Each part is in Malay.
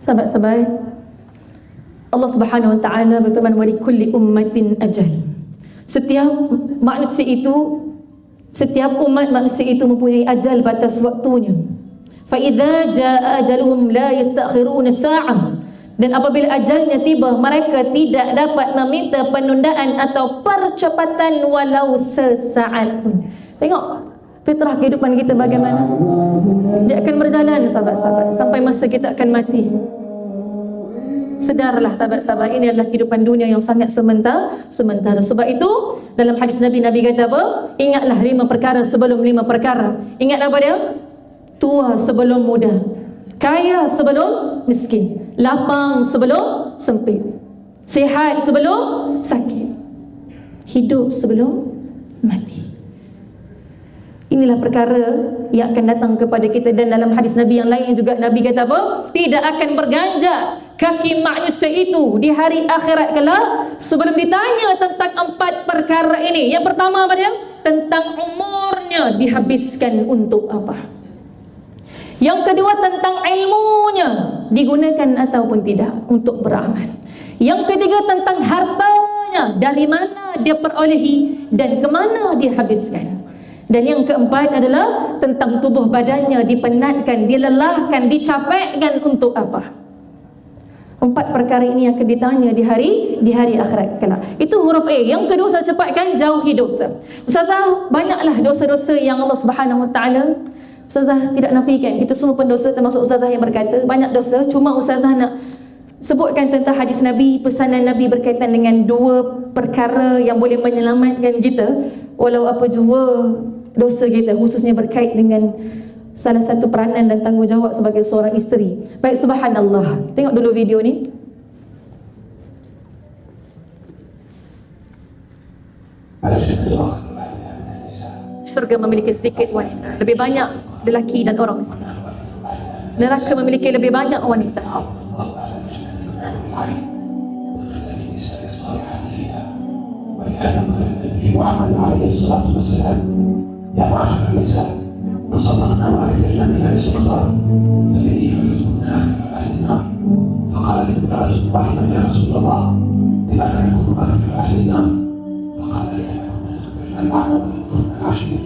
Sahabat-sahabat, Allah Subhanahu Wa Taala berfirman, wa likulli ummatin ajal. Setiap umat manusia itu mempunyai ajal batas waktunya. Fa idza jaa ajaluhum la yastakhiruna sa'ah. Dan apabila ajalnya tiba, mereka tidak dapat meminta penundaan atau percepatan walau sesaat pun. Tengok fitrah kehidupan kita bagaimana. Dia akan berjalan, sahabat-sahabat, sampai masa kita akan mati. Sedarlah sahabat-sahabat, ini adalah kehidupan dunia yang sangat sementara. Sebab itu dalam hadis Nabi kata apa? Ingatlah 5 perkara sebelum 5 perkara. Ingat apa dia? Tua sebelum muda, kaya sebelum miskin, lapang sebelum sempit, sihat sebelum sakit, hidup sebelum mati. Inilah perkara yang akan datang kepada kita. Dan dalam hadis Nabi yang lain juga, Nabi kata apa? Tidak akan berganjak kaki manusia itu di hari akhirat kelak sebelum ditanya tentang 4 perkara ini. Yang pertama apa dia? Tentang umurnya dihabiskan untuk apa. Yang kedua tentang ilmunya digunakan ataupun tidak untuk beramal. Yang ketiga tentang hartanya, dari mana dia perolehi dan ke mana dia habiskan. Dan yang keempat adalah tentang tubuh badannya, dipenatkan, dilelahkan, dicapekkan untuk apa. 4 perkara ini akan ditanya di hari akhirat kelak. Itu huruf A. Yang kedua, saya cepatkan, jauhi dosa. Ustazah, banyaklah dosa-dosa yang Allah Subhanahu Wa Taala, Ustazah tidak nafikan kita semua pendosa, termasuk Ustazah yang berkata banyak dosa. Cuma Ustazah nak sebutkan tentang hadis Nabi, pesanan Nabi berkaitan dengan 2 perkara yang boleh menyelamatkan kita walau apa jua dosa kita, khususnya berkait dengan salah satu peranan dan tanggungjawab sebagai seorang isteri. Baik, subhanallah. Tengok dulu video ni. Syurga memiliki sedikit wanita, lebih banyak lelaki dan orang Islam. Neraka memiliki lebih banyak wanita. يا معشر النساء تصدقنا وأكثرنا من الاستغفار الذي يعيذنا أهل النار. فقال امرأة واحدة يا رسول الله لما نكون أكثر أهل النار؟ فقال لأن كنا نغفرن اللعن ونكفرن العشير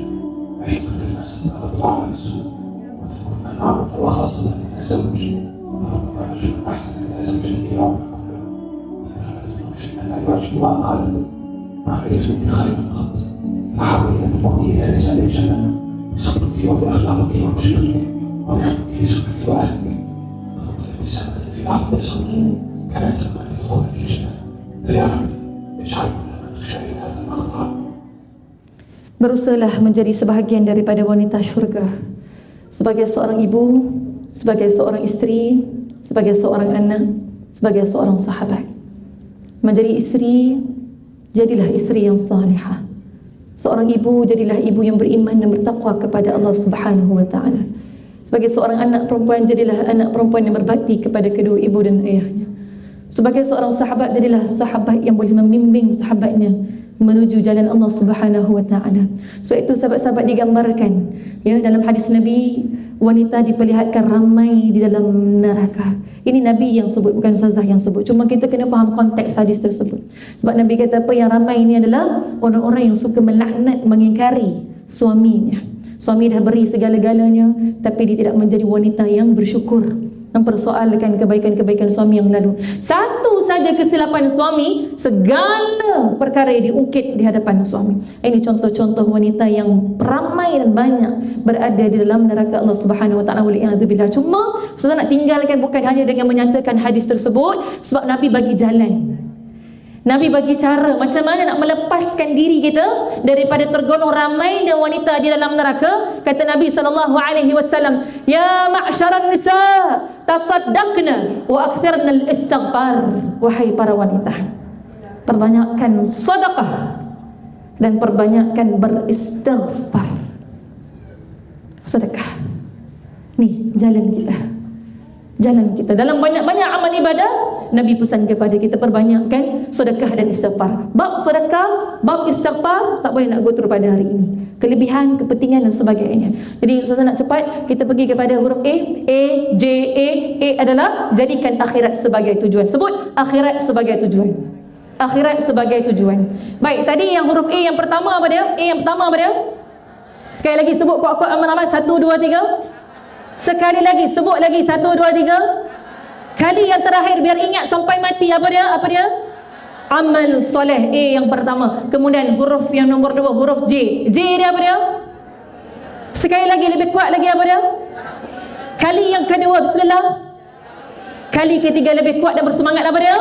ويغفرن الدعاء بالسوء وتذكرن المعروف وخاصة من الزوج فربما رجل أحسن إلى زوجه في عمره كله فنرى شيئا لا يعجب وقالت ما رأيت من خير قط فحاولي أن تكوني إلى نساء الجنة بصبرك وبأخلاقك وبشرك وبحبك في زوجك وأهلك. فقد ابتسامة في لحظة صبر كان سببا لدخولك الجنة. فيا رب اجعل كل من تشاهد هذا المقطع. Berusahalah menjadi sebahagian daripada wanita syurga, sebagai seorang ibu, sebagai seorang isteri, sebagai seorang anak, sebagai seorang sahabat. Menjadi isteri, jadilah isteri yang salihah. Seorang ibu, jadilah ibu yang beriman dan bertakwa kepada Allah Subhanahu Wa Taala. Sebagai seorang anak perempuan, jadilah anak perempuan yang berbakti kepada kedua ibu dan ayahnya. Sebagai seorang sahabat, jadilah sahabat yang boleh membimbing sahabatnya menuju jalan Allah Subhanahu Wa Taala. Sebab itu sahabat-sahabat digambarkan, ya, dalam hadis Nabi, wanita diperlihatkan ramai di dalam neraka. Ini Nabi yang sebut, bukan Ustazah yang sebut. Cuma kita kena faham konteks hadis tersebut. Sebab Nabi kata apa, yang ramai ini adalah orang-orang yang suka melaknat, mengingkari suaminya. Suami dah beri segala-galanya, tapi dia tidak menjadi wanita yang bersyukur, mempersoalkan kebaikan-kebaikan suami yang lalu. Satu saja kesilapan suami, segala perkara yang diungkit di hadapan suami. Ini contoh-contoh wanita yang ramai dan banyak berada di dalam neraka Allah Subhanahu Wa Taala. Waliyadzubillah. Cuma Ustaz nak tinggalkan bukan hanya dengan menyatakan hadis tersebut, sebab Nabi bagi jalan. Nabi bagi cara macam mana nak melepaskan diri kita daripada tergolong ramainya wanita di dalam neraka. Kata Nabi SAW, "Ya ma'syaran nisa, tasaddaqna wa akthirna al-istighfar." Wahai para wanita, perbanyakkan sedekah dan perbanyakkan beristighfar. Sedekah. Ni jalan kita. Jalan kita dalam banyak-banyak amal ibadah. Nabi pesan kepada kita perbanyakkan sedekah dan istighfar. Bab sedekah, bab istighfar tak boleh nak go through pada hari ini. Kelebihan, kepentingan dan sebagainya. Jadi ustaz nak cepat kita pergi kepada huruf A. A, J, A. A adalah jadikan akhirat sebagai tujuan. Sebut akhirat sebagai tujuan. Akhirat sebagai tujuan. Baik, tadi yang huruf A yang pertama apa dia? A yang pertama apa dia? Sekali lagi sebut kuat-kuat amal-amal. 1, 2, 3. Sekali lagi, sebut lagi. 1, 2, 3. Kali yang terakhir biar ingat sampai mati. Apa dia? Apa dia? Amal soleh. A yang pertama. Kemudian huruf yang nombor 2, huruf J. J dia apa dia? Sekali lagi, lebih kuat lagi, apa dia? Kali yang kedua, bismillah. Kali ketiga lebih kuat dan bersemangat, apa dia?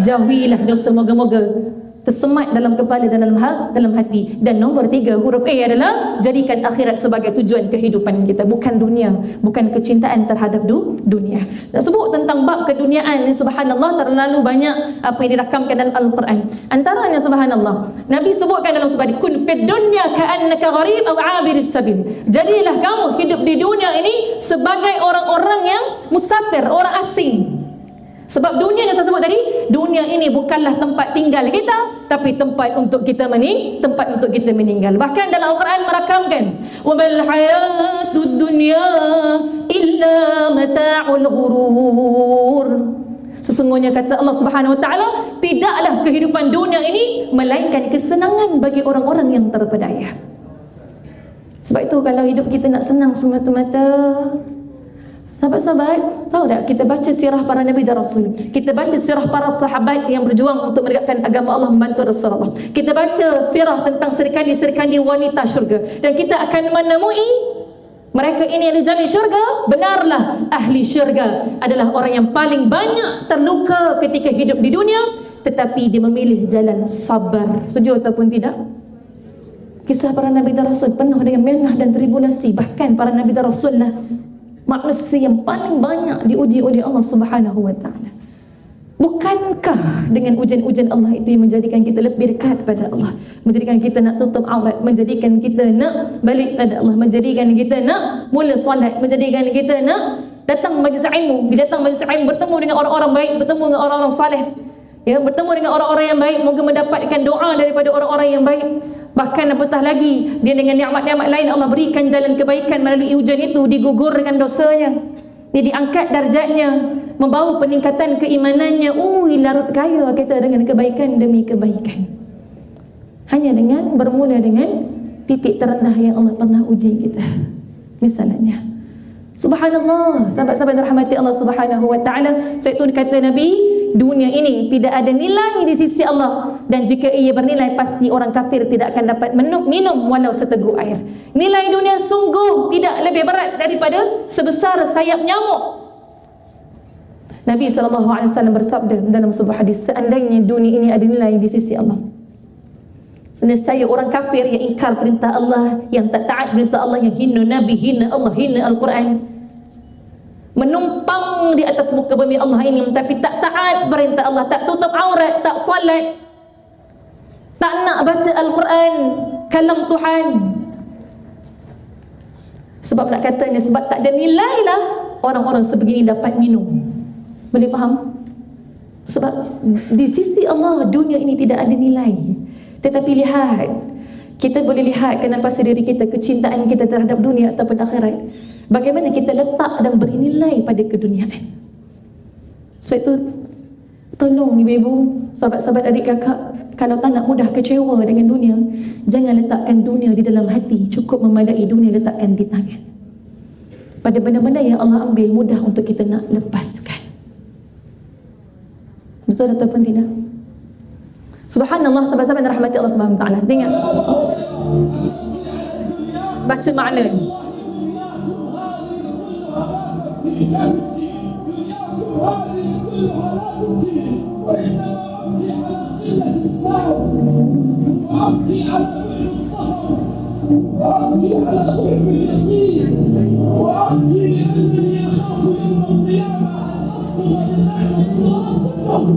Jauhilah dosa, moga-moga tersemat dalam kepala dan dalam hati. Dan nombor 3, huruf A adalah jadikan akhirat sebagai tujuan kehidupan kita, bukan dunia, bukan kecintaan terhadap dunia. Nak sebut tentang bab keduniaan ni, subhanallah, terlalu banyak apa yang dirakamkan dalam Al-Quran. Antaranya, subhanallah, Nabi sebutkan dalam sebuah kun fid dunya ka'annaka gharib aw 'abiris sabil. Jadilah kamu hidup di dunia ini sebagai orang-orang yang musafir, orang asing. Sebab dunia yang saya sebut tadi, dunia ini bukanlah tempat tinggal kita, tapi tempat untuk kita meninggal. Bahkan dalam Al-Quran merakamkan, wa mal hayatud dunya illa mata'ul ghurur. Sesungguhnya kata Allah Subhanahu wa taala, tidaklah kehidupan dunia ini melainkan kesenangan bagi orang-orang yang terpedaya. Sebab itu kalau hidup kita nak senang semata-mata, sahabat-sahabat, tahu tak, kita baca sirah para Nabi dan Rasul, kita baca sirah para sahabat yang berjuang untuk menegakkan agama Allah, membantu Rasulullah, kita baca sirah tentang serikandi-serikandi wanita syurga, dan kita akan menemui mereka ini yang dijali syurga. Benarlah, ahli syurga adalah orang yang paling banyak terluka ketika hidup di dunia, tetapi dia memilih jalan sabar. Setuju ataupun tidak? Kisah para Nabi dan Rasul penuh dengan menah dan tribulasi. Bahkan para Nabi dan Rasul lah manusia yang paling banyak diuji oleh Allah Subhanahu wa taala. Bukankah dengan ujian-ujian Allah itu yang menjadikan kita lebih dekat pada Allah, menjadikan kita nak tutup aurat, menjadikan kita nak balik pada Allah, menjadikan kita nak mula solat, menjadikan kita nak datang majlis ilmu. Bila datang majlis ilmu, bertemu dengan orang-orang baik, bertemu dengan orang-orang saleh, ya, bertemu dengan orang-orang yang baik, moga mendapatkan doa daripada orang-orang yang baik. Bahkan apatah lagi, dia dengan nikmat-nikmat lain Allah berikan jalan kebaikan. Melalui ujian itu digugurkan dosanya, dia diangkat darjatnya, membawa peningkatan keimanannya. Larut kaya kita dengan kebaikan demi kebaikan, hanya dengan bermula dengan titik terendah yang Allah pernah uji kita. Misalnya, subhanallah, sahabat-sahabat rahmati Allah Subhanahu wa taala, Sayyidun kata Nabi, dunia ini tidak ada nilai di sisi Allah, dan jika ia bernilai pasti orang kafir tidak akan dapat minum walau seteguk air. Nilai dunia sungguh tidak lebih berat daripada sebesar sayap nyamuk. Nabi SAW bersabda dalam sebuah hadis, seandainya dunia ini ada nilai di sisi Allah, nescaya orang kafir yang ingkar perintah Allah, yang tak taat perintah Allah, yang hina Nabi, hina Allah, hina Al-Quran, menumpang di atas muka bumi Allah ini, tapi tak taat perintah Allah, tak tutup aurat, tak salat, tak nak baca Al-Quran, kalam Tuhan. Sebab nak katanya, sebab tak ada nilai lah orang-orang sebegini dapat minum. Boleh faham? Sebab di sisi Allah dunia ini tidak ada nilai. Tetapi lihat, kita boleh lihat kenapa diri kita, kecintaan kita terhadap dunia ataupun akhirat, bagaimana kita letak dan beri nilai pada keduniaan. Sebab itu, tolong ibu-ibu, sahabat-sahabat, adik kakak, kalau tak nak mudah kecewa dengan dunia, jangan letakkan dunia di dalam hati. Cukup memadai dunia letakkan di tangan. Pada benda-benda yang Allah ambil, mudah untuk kita nak lepaskan. Betul ataupun tidak? Subhanallah, sahabat-sahabat yang rahmati Allah Subhanahu wa taala. Dengar, baca makna ni. قلة الزاد وأبكي على بعد السفر وأبكي على ضعف اليقين وأبكي لأنني أخاف يوم القيامة أن أصل بالله الصراط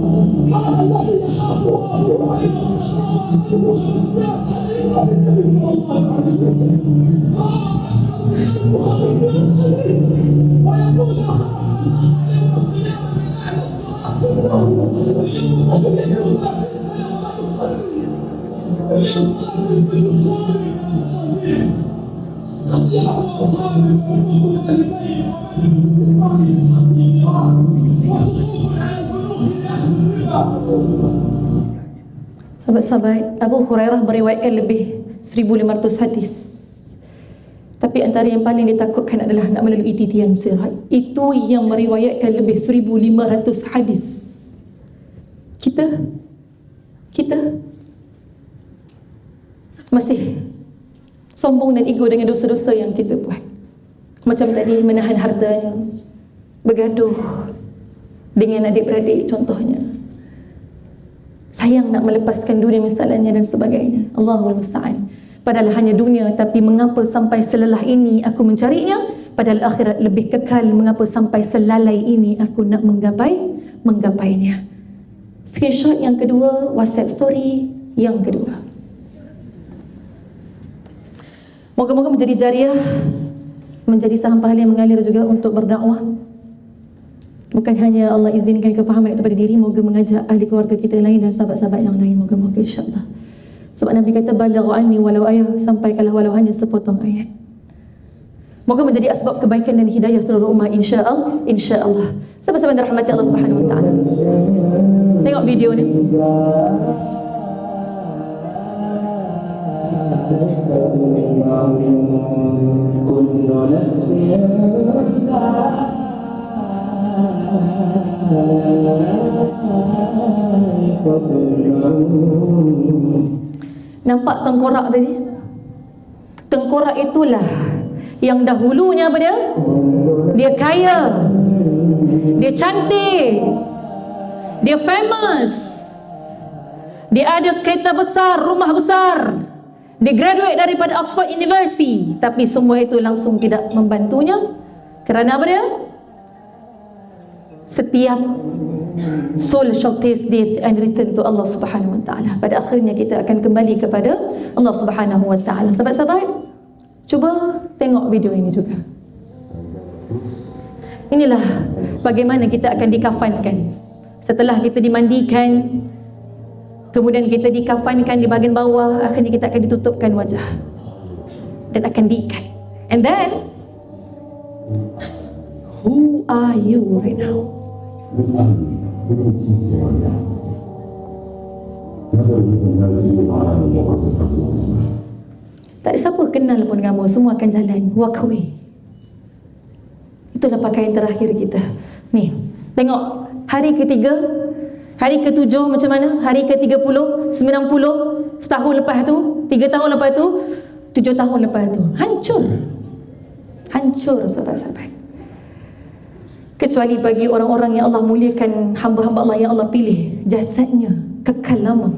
هذا الذي يخافه أبو هريرة رضي الله عنه حديث عن النبي صلى الله عليه وسلم ويقول Sahabat-sahabat, Abu Hurairah meriwayatkan lebih 1,500 hadis. Tapi antara yang paling ditakutkan adalah nak melalui titian sirat. Itu yang meriwayatkan lebih 1,500 hadis. Kita masih sombong dan ego dengan dosa-dosa yang kita buat. Macam tadi, menahan hartanya, bergaduh dengan adik-beradik contohnya, sayang nak melepaskan dunia misalnya dan sebagainya. Allahul Musta'an. Padahal hanya dunia, tapi mengapa sampai selelah ini aku mencarinya? Padahal akhirat lebih kekal. Mengapa sampai selalai ini aku nak menggapainya? Screenshot yang kedua, WhatsApp story yang kedua. Moga-moga menjadi jariah, menjadi saham pahala yang mengalir juga untuk berdakwah. Bukan hanya Allah izinkan kefahaman itu pada diri, moga mengajak ahli keluarga kita yang lain dan sahabat-sahabat yang lain. Moga-moga insya-Allah. Sebab Nabi kata balaghu anni walau ayah, sampaikanlah walau hanya sepotong ayat. Moga menjadi asbab kebaikan dan hidayah seluruh umat insya-Allah. Insya-Allah. Sahabat-sahabat yang dirahmati Allah Subhanahu wa taala. Tengok video ni. Nampak tengkorak tadi? Tengkorak itulah yang dahulunya apa dia? Dia kaya, dia cantik, dia famous, dia ada kereta besar, rumah besar, dia graduate daripada Oxford University. Tapi semua itu langsung tidak membantunya. Kerana apa dia? Setiap soul shall taste death and return to Allah Subhanahu wa ta'ala. Pada akhirnya kita akan kembali kepada Allah Subhanahu wa ta'ala. Sahabat-sahabat, cuba tengok video ini juga. Inilah bagaimana kita akan dikafankan. Setelah kita dimandikan, kemudian kita dikafankan di bahagian bawah, akhirnya kita akan ditutupkan wajah dan akan diikat. And then, who are you right now? Tak ada siapa kenal pun kamu, semua akan jalan, walk away. Itulah pakaian terakhir kita. Ni, tengok hari ketiga, hari ke-7 macam mana, hari ke-30, 90, setahun lepas tu, 3 tahun lepas tu, 7 tahun lepas tu, hancur sahabat-sahabat. Kecuali bagi orang-orang yang Allah muliakan, hamba-hamba Allah yang Allah pilih, jasadnya kekal lama.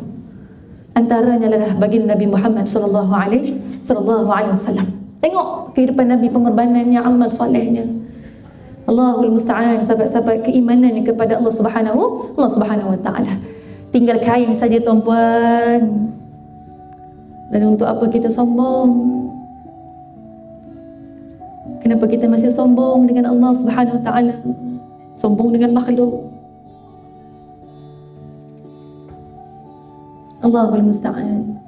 Antaranya adalah baginda Nabi Muhammad sallallahu alaihi wasallam. Tengok kehidupan Nabi, pengorbanannya, amal solehnya. Allahul Musta'an, sahabat-sahabat, keimanannya kepada Allah Subhanahu wa ta'ala. Tinggal kain saja tuan-puan. Dan untuk apa kita sombong? Kenapa kita masih sombong dengan Allah Subhanahu wa ta'ala? Sombong dengan makhluk. Allahul Musta'an.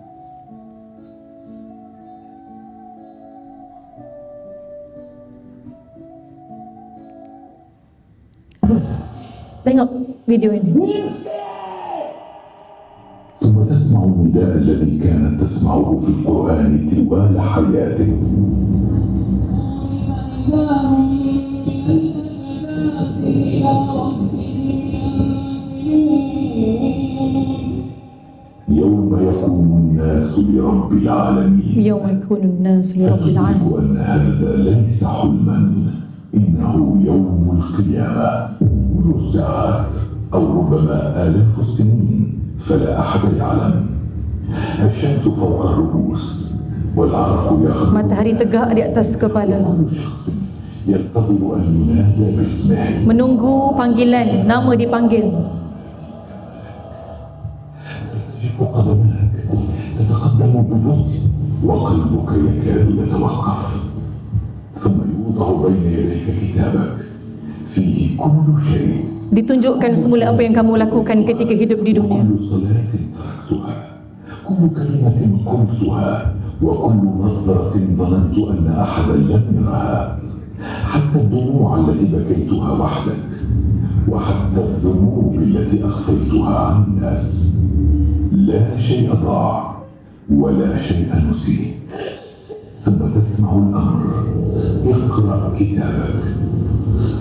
Tengok video ini. ثم تسمع النداء الذي كانت تسمعه في القرآن طوال حياته. يوم يقوم الناس لرب العالمين. يوم يكون الناس لرب العالمين. وأن هذا ليس حلما، إنه يوم القيامة. منذ الساعات أو ربما آلاف السنين فلا أحد يعلم. الشمس فوق الرؤوس والعرق يخرج. Matahari tegak di atas kepala, كل شخص ينتظر أن ينادى باسمه. menunggu panggilan, nama dipanggil. ترتجف قدماك تتقدم ببطء وقلبك يكاد يتوقف، ثم يوضع بين يديك كتابك فيه كل شيء. Ditunjukkan semula apa yang kamu lakukan ketika hidup di dunia. كل صلاة تركتها، كل كلمة قلتها، وكل نظرة ظننت أن أحدا لم يرها، حتى الدموع التي بكيتها وحدك، وحتى الذنوب التي أخفيتها عن الناس. لا شيء ضاع ولا شيء نسي. ثم تسمع الأمر: اقرأ كتابك،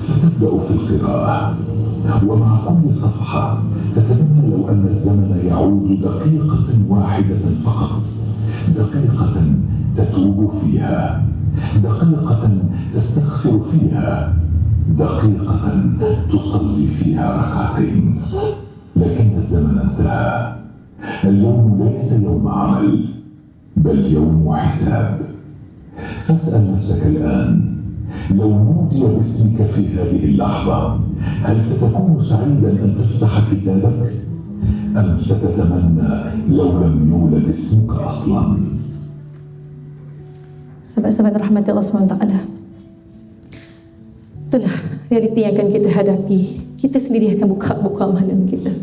فتبدأ في القراءة، ومع كل صفحة تتمنى لو أن الزمن يعود دقيقة واحدة فقط، دقيقة تتوب فيها، دقيقة تستغفر فيها، دقيقة تصلي فيها ركعتين. لكن الزمن انتهى. اليوم ليس يوم عمل بل يوم حساب. فاسأل نفسك الآن: لو نودي باسمك في هذه اللحظة هل ستكون سعيدا أن تفتح كتابك؟ أم ستتمنى لو لم يولد اسمك أصلا؟ Sahabat-sahabat rahmati Allah SWT, itulah realiti yang akan kita hadapi. Kita sendiri akan buka malam kita.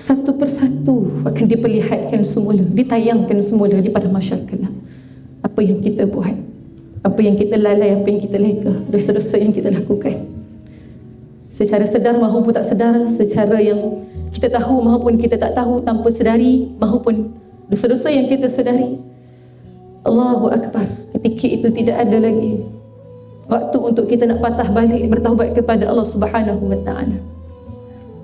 Satu persatu akan diperlihatkan semula, ditayangkan semula daripada masyarakat kelak. Apa yang kita buat, apa yang kita lalai, apa yang kita leka, dosa-dosa yang kita lakukan, secara sedar maupun tak sedar, secara yang kita tahu maupun kita tak tahu, tanpa sedari maupun dosa-dosa yang kita sedari. Allahu Akbar. Ketika itu tidak ada lagi waktu untuk kita nak patah balik bertaubat kepada Allah Subhanahu wa taala.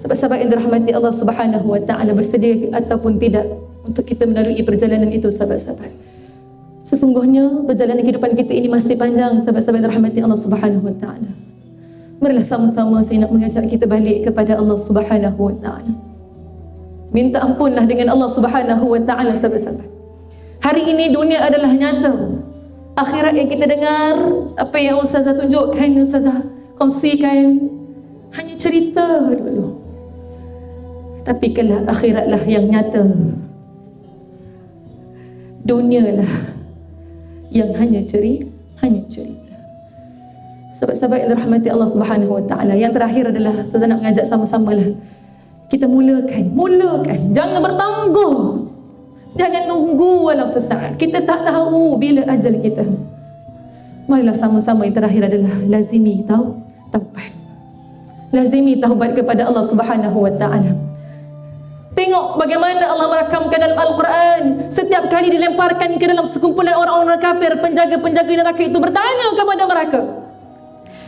Sahabat-sahabat yang dirahmati Allah Subhanahu wa taala, bersedia ataupun tidak untuk kita melalui perjalanan itu, sahabat-sahabat. Sesungguhnya perjalanan kehidupan kita ini masih panjang, sahabat-sahabat yang dirahmati Allah Subhanahu wa taala. Marilah sama-sama saya nak mengajak kita balik kepada Allah Subhanahu wa taala. Minta ampunlah dengan Allah Subhanahu wa taala, sahabat-sahabat. Hari ini dunia adalah nyata. Akhirat yang kita dengar, apa yang Ustazah tunjukkan, Ustazah kongsikan, hanya cerita dulu. Tapi kelak akhiratlah yang nyata. Dunialah yang hanya cerita. Sahabat-sahabat yang dirahmati Allah Subhanahu wa taala, yang terakhir adalah Ustazah nak mengajak sama-samalah kita mulakan. Jangan bertangguh. Jangan tunggu walau sesaat. Kita tak tahu bila ajal kita. Marilah sama-sama yang terakhir adalah lazimi taubat. Lazimi taubat kepada Allah Subhanahu wa taala. Tengok bagaimana Allah merakamkan dalam Al-Quran. Setiap kali dilemparkan ke dalam sekumpulan orang-orang kafir, penjaga-penjaga neraka itu bertanya kepada mereka,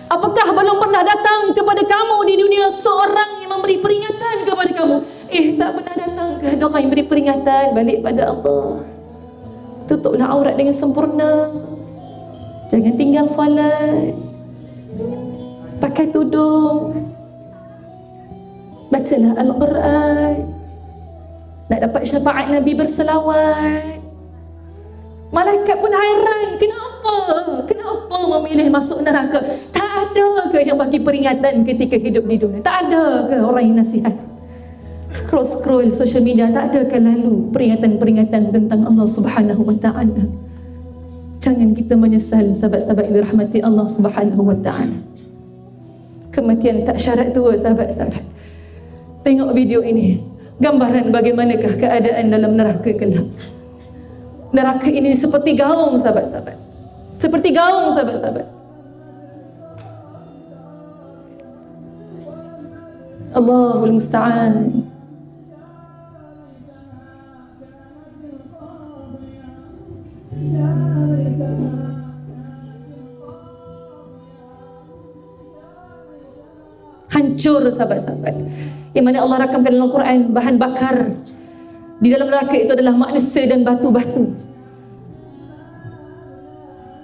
apakah belum pernah datang kepada kamu di dunia seorang yang memberi peringatan kepada kamu? Tak pernah datang ke? Doa yang beri peringatan, balik pada Allah. Tutuplah aurat dengan sempurna. Jangan tinggal solat. Pakai tudung. Bacalah Al-Quran. Nak dapat syafaat Nabi berselawat. Malaikat pun hairan. Kenapa memilih masuk neraka? Tak ada ke yang bagi peringatan ketika hidup di dunia? Tak ada ke orang yang nasihat? Scroll social media, tak ada ke lalu peringatan-peringatan tentang Allah Subhanahu wa taala? Jangan kita menyesal, sahabat-sahabat yang dirahmati Allah Subhanahu wa taala. Kematian tak syarat tua, sahabat-sahabat. Tengok video ini, gambaran bagaimanakah keadaan dalam neraka kelak. Neraka ini seperti gaung, sahabat-sahabat. Seperti gaung, sahabat-sahabat. Allahul musta'an. Hancur, sahabat-sahabat. Yang mana Allah rakamkan dalam Al-Quran, bahan bakar di dalam neraka itu adalah manusia dan batu-batu.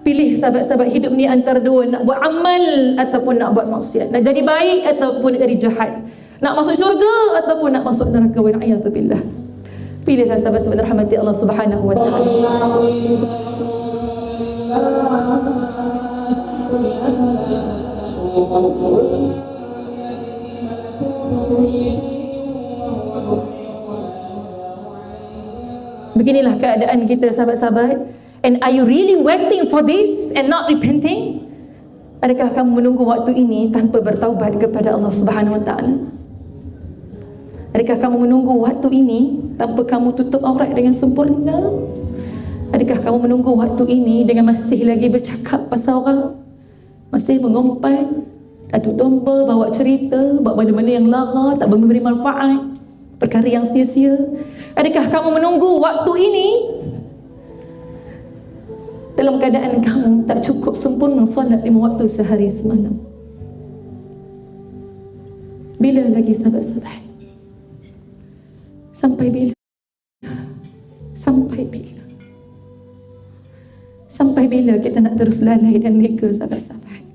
Pilih, sahabat-sahabat, hidup ni antara dua, nak buat amal ataupun nak buat maksiat, nak jadi baik ataupun nak jadi jahat. Nak masuk syurga ataupun nak masuk neraka. Wa'iyatubillah. Pilihlah sahabat-sahabat rahmati Allah Subhanahu wa ta'ala. Beginilah keadaan kita sahabat-sahabat. And are you really waiting for this and not repenting? Adakah kamu menunggu waktu ini tanpa bertaubat kepada Allah Subhanahu wa ta'ala? Adakah kamu menunggu waktu ini tanpa kamu tutup aurat dengan sempurna? Adakah kamu menunggu waktu ini dengan masih lagi bercakap pasal orang? Masih mengumpat, adu domba, bawa cerita, bawa benda-benda yang lara, tak memberi manfaat, perkara yang sia-sia? Adakah kamu menunggu waktu ini dalam keadaan kamu tak cukup sempurna solat 5 waktu sehari semalam? Bila lagi sahabat-sahabat? Sampai bila? Sampai bila? Sampai bila kita nak terus lalai dan neka sahabat-sahabat?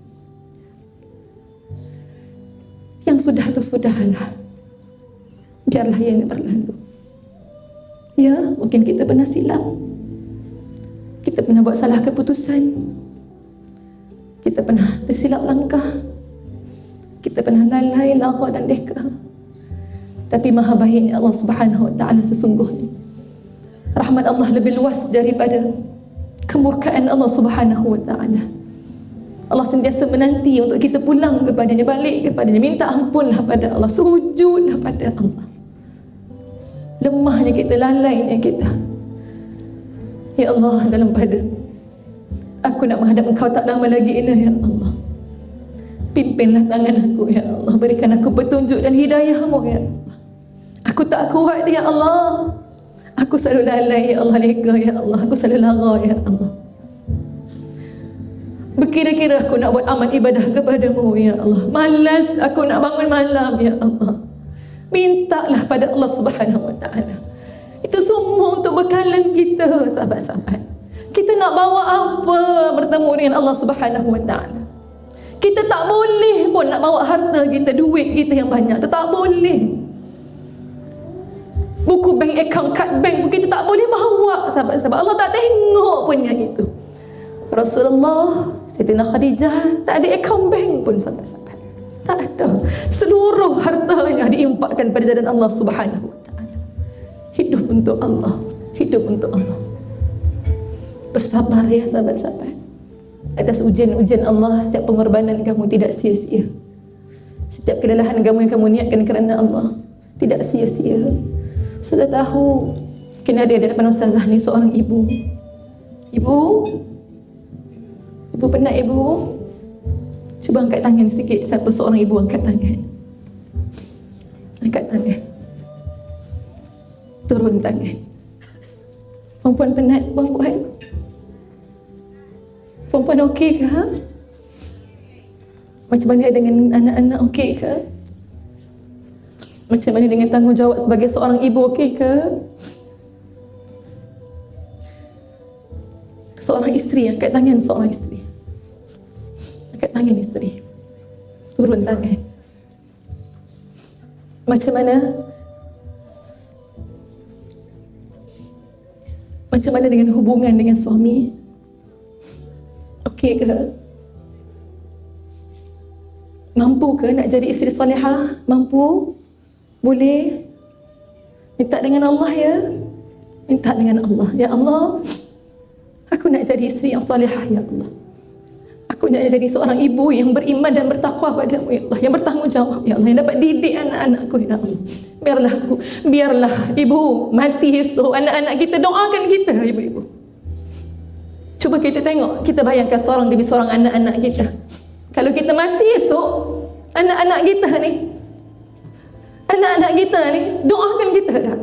Yang sudah tu sudahlah. Biarlah yang berlalu. Ya, mungkin kita pernah silap. Kita pernah buat salah keputusan. Kita pernah tersilap langkah. Kita pernah lalai, lara dan deka. Tapi maha baiknya Allah Subhanahu wa ta'ala sesungguhnya. Rahmat Allah lebih luas daripada kemurkaan Allah Subhanahu wa ta'ala. Allah sentiasa menanti untuk kita pulang kepadanya, balik kepadanya, minta ampunlah pada Allah, sujudlah pada Allah. Lemahnya kita, lalainya kita. Ya Allah, dalam pada aku nak menghadap Engkau tak lama lagi ini, ya Allah. Pimpinlah tangan aku, ya Allah. Berikan aku petunjuk dan hidayah-Mu, ya Allah. Aku tak kuat, ya Allah. Aku selalu lalai, ya Allah, lega, ya Allah. Aku selalu lara, ya Allah. Berkira-kira aku nak buat amal ibadah kepada-Mu, ya Allah. Malas aku nak bangun malam, ya Allah. Mintalah pada Allah Subhanahu wa ta'ala. Itu semua untuk bekalan kita, sahabat-sahabat. Kita nak bawa apa bertemu dengan Allah Subhanahu wa ta'ala? Kita tak boleh pun nak bawa harta kita, duit kita yang banyak. Itu tak boleh. Buku bank account, kad bank pun kita tak boleh bawa, sahabat-sahabat. Allah tak tengok pun yang itu. Rasulullah, Sayyidina Khadijah tak ada account bank pun, sahabat-sahabat. Tak ada. Seluruh hartanya diinfakkan pada jalan Allah Subhanahu wa ta'ala. Hidup untuk Allah. Hidup untuk Allah. Bersabar ya sahabat-sahabat. Atas ujian-ujian Allah, setiap pengorbanan kamu tidak sia-sia. Setiap kelelahan kamu yang kamu niatkan kerana Allah tidak sia-sia. Sudah tahu, mungkin ada di depan Ustazah ni seorang ibu. Ibu? Ibu penat ibu? Cuba angkat tangan sikit. Siapa seorang ibu angkat tangan? Angkat tangan. Turun tangan. Perempuan penat, perempuan? Perempuan okey ke? Macam mana dengan anak-anak, okey ke? Macam mana dengan tanggungjawab sebagai seorang ibu, okey ke? Seorang isteri, angkat tangan seorang isteri. Angkat tangan isteri. Turun tangan. Macam mana? Macam mana dengan hubungan dengan suami? Okey ke? Mampu ke nak jadi isteri solehah? Mampu? Boleh? Minta dengan Allah ya? Minta dengan Allah. Ya Allah, aku nak jadi isteri yang solehah ya Allah. Aku nak jadi seorang ibu yang beriman dan bertakwa padamu ya Allah, yang bertanggungjawab ya Allah, yang dapat didik anak-anakku ya Allah. Biarlah ibu mati esok, anak-anak kita doakan kita ibu-ibu. Cuba kita tengok, kita bayangkan seorang demi seorang anak-anak kita. Kalau kita mati esok, anak-anak kita ni doakan kita dah.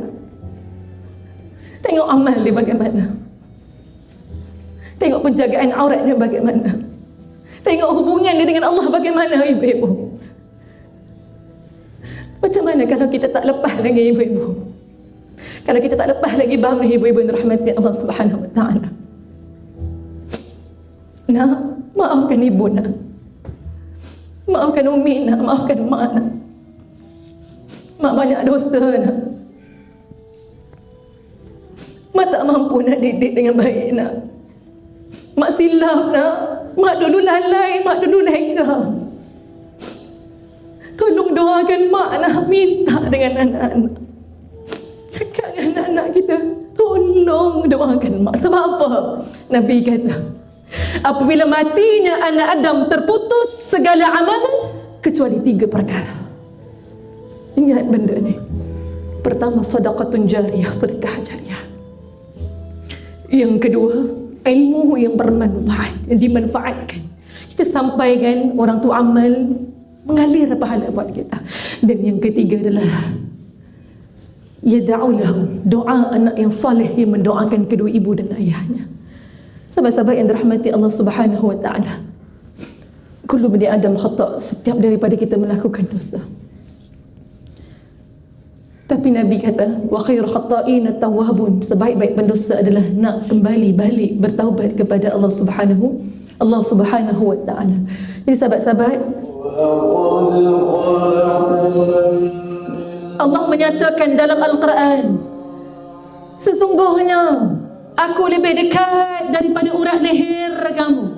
Tengok amal dia bagaimana. Tengok penjagaan aurat dia bagaimana. Tengok hubungan dia dengan Allah bagaimana ibu-ibu. Macam mana kalau kita tak lepas lagi ibu-ibu? Kalau kita tak lepas lagi bahan ibu-ibu yang dirahmati Allah Subhanahu wa ta'ala. Nak, maafkan ibu nak. Maafkan umi nak, maafkan mak nak. Mak banyak dosa nak. Mak tak mampu nak didik dengan baik nak. Mak silap nak. Mak dulu lalai, mak dulu lengah. Tolong doakan mak nak, minta dengan anak-anak. Cakap dengan anak-anak kita, tolong doakan mak. Sebab apa? Nabi kata, apabila matinya anak Adam, terputus segala amalan kecuali 3 perkara. Ingat benda ni. Pertama, sedekatun jariyah, sedekah jariyah. Yang kedua, ilmu yang bermanfaat, yang dimanfaatkan. Kita sampaikan, orang tu amal, mengalir pahala buat kita. Dan yang ketiga adalah yada'ulahu, doa anak yang soleh yang mendoakan kedua ibu dan ayahnya. Sahabat-sahabat yang dirahmati Allah Subhanahu wa taala, kullu bani Adam khata', setiap daripada kita melakukan dosa. Tapi Nabi kata, wa khairu khata'in at-tawwabun, sebaik-baik pendosa adalah nak kembali balik bertaubat kepada Allah Subhanahu wa taala. Jadi sahabat-sahabat, Allah menyatakan dalam Al-Quran, sesungguhnya aku lebih dekat daripada urat leher kamu.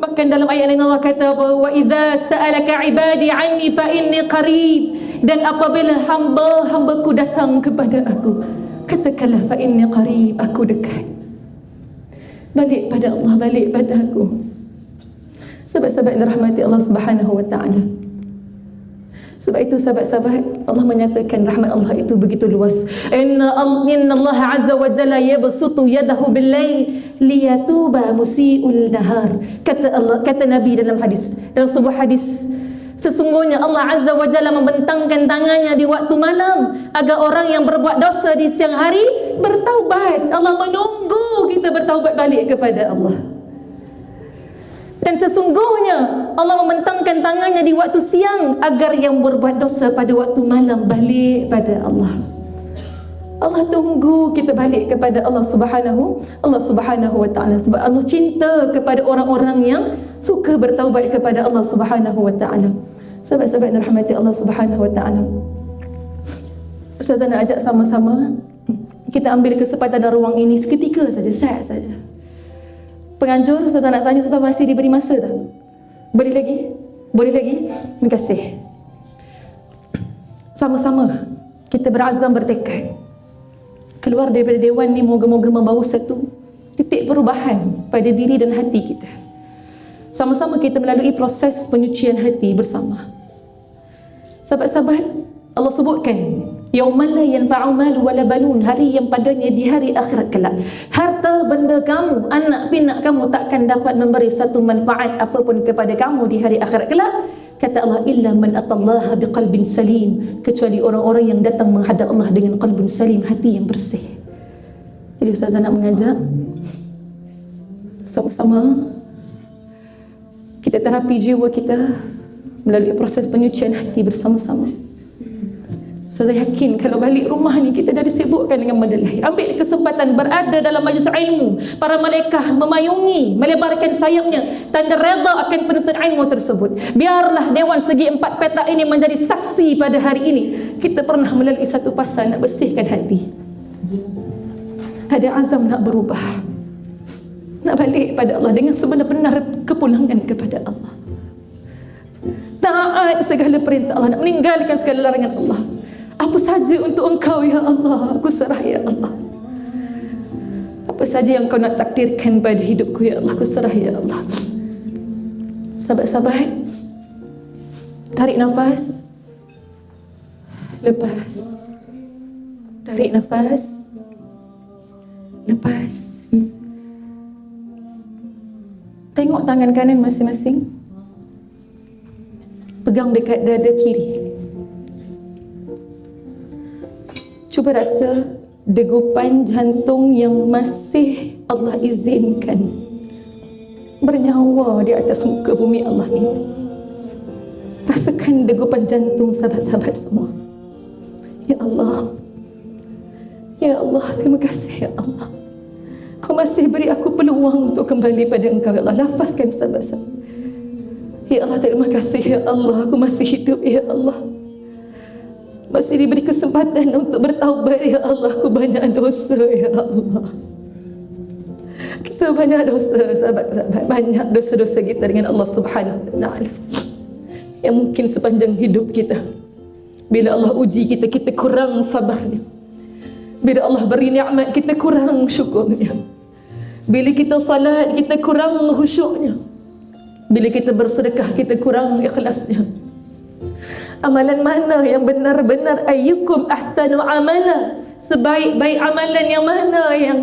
Bahkan dalam ayat lain Allah kata apa? Wa idza sa'alaka 'ibadi 'anni fa inni qarib. Dan apabila hamba-hambaku datang kepada aku, katakanlah fa inni qarib, aku dekat. Balik pada Allah, balik pada aku. Sahabat-sahabat yang dirahmati Allah Subhanahu wa taala. Sebab itu sahabat-sahabat, Allah menyatakan rahmat Allah itu begitu luas. Inna Allah azza wa jalla yabsutu yadahu bil-lail liyatuba musii'ul nahar. Kata Nabi dalam sebuah hadis, sesungguhnya Allah azza wa jalla membentangkan tangannya di waktu malam agar orang yang berbuat dosa di siang hari bertaubat. Allah menunggu kita bertaubat balik kepada Allah. Dan sesungguhnya Allah membentangkan tangannya di waktu siang agar yang berbuat dosa pada waktu malam balik pada Allah. Allah tunggu kita balik kepada Allah Subhanahu wa taala, sebab Allah cinta kepada orang-orang yang suka bertaubat kepada Allah Subhanahu wa taala. Sahabat-sahabat yang rahmati Allah Subhanahu wa taala, Ustazah nak ajak sama-sama kita ambil kesempatan dan ruang ini seketika saja, saat saja. Penganjur, Ustazah nak tanya, Ustazah masih diberi masa tak? Boleh lagi? Boleh lagi? Terima kasih. Sama-sama kita berazam, bertekad keluar daripada dewan ni, moga-moga membawa satu titik perubahan pada diri dan hati kita. Sama-sama kita melalui proses penyucian hati bersama. Sahabat-sahabat, Allah sebutkan yaumal la yanfa'u malu wala banun, hari yang padanya di hari akhirat kelak harta benda kamu, anak pinak kamu takkan dapat memberi satu manfaat apapun kepada kamu di hari akhirat kelak. Kata Allah, illa man atallaha biqalbin salim, kecuali orang-orang yang datang menghadap Allah dengan qalbun salim, hati yang bersih. Jadi Ustazah nak mengajak sama-sama kita terapi jiwa kita melalui proses penyucian hati bersama-sama. Saya yakin kalau balik rumah ni kita dah disibukkan dengan benda lain. Ambil kesempatan berada dalam majlis ilmu. Para malaikat memayungi, melebarkan sayapnya, tanda redha akan penuntut ilmu tersebut. Biarlah Dewan Segi Empat Petak ini menjadi saksi pada hari ini. Kita pernah melalui satu fasa nak bersihkan hati. Ada azam nak berubah, nak balik pada Allah dengan sebenar-benar kepulangan kepada Allah. Taat segala perintah Allah, nak meninggalkan segala larangan Allah. Apa saja untuk Engkau ya Allah, aku serah ya Allah. Apa saja yang Kau nak takdirkan pada hidupku ya Allah, aku serah ya Allah. Sahabat-sahabat, tarik nafas, lepas. Tarik nafas, lepas. Tengok tangan kanan masing-masing, pegang dekat dada kiri. Cuba rasa degupan jantung yang masih Allah izinkan bernyawa di atas muka bumi Allah ini. Rasakan degupan jantung sahabat-sahabat semua. Ya Allah, ya Allah, terima kasih ya Allah. Kau masih beri aku peluang untuk kembali pada Engkau ya Allah. Lafazkan sahabat-sahabat. Ya Allah, terima kasih ya Allah, aku masih hidup ya Allah. masih diberi kesempatan untuk bertaubat. Ya Allah, aku banyak dosa ya Allah. Kita banyak dosa, sahabat-sahabat, banyak dosa-dosa kita dengan Allah Subhanahu wa taala. Yang mungkin sepanjang hidup kita, bila Allah uji kita, kita kurang sabarnya. Bila Allah beri nikmat, kita kurang syukurnya. Bila kita salat, kita kurang khusyuknya. Bila kita bersedekah, kita kurang ikhlasnya. Amalan mana yang benar-benar ayyukum ahsanu amala, sebaik-baik amalan yang mana yang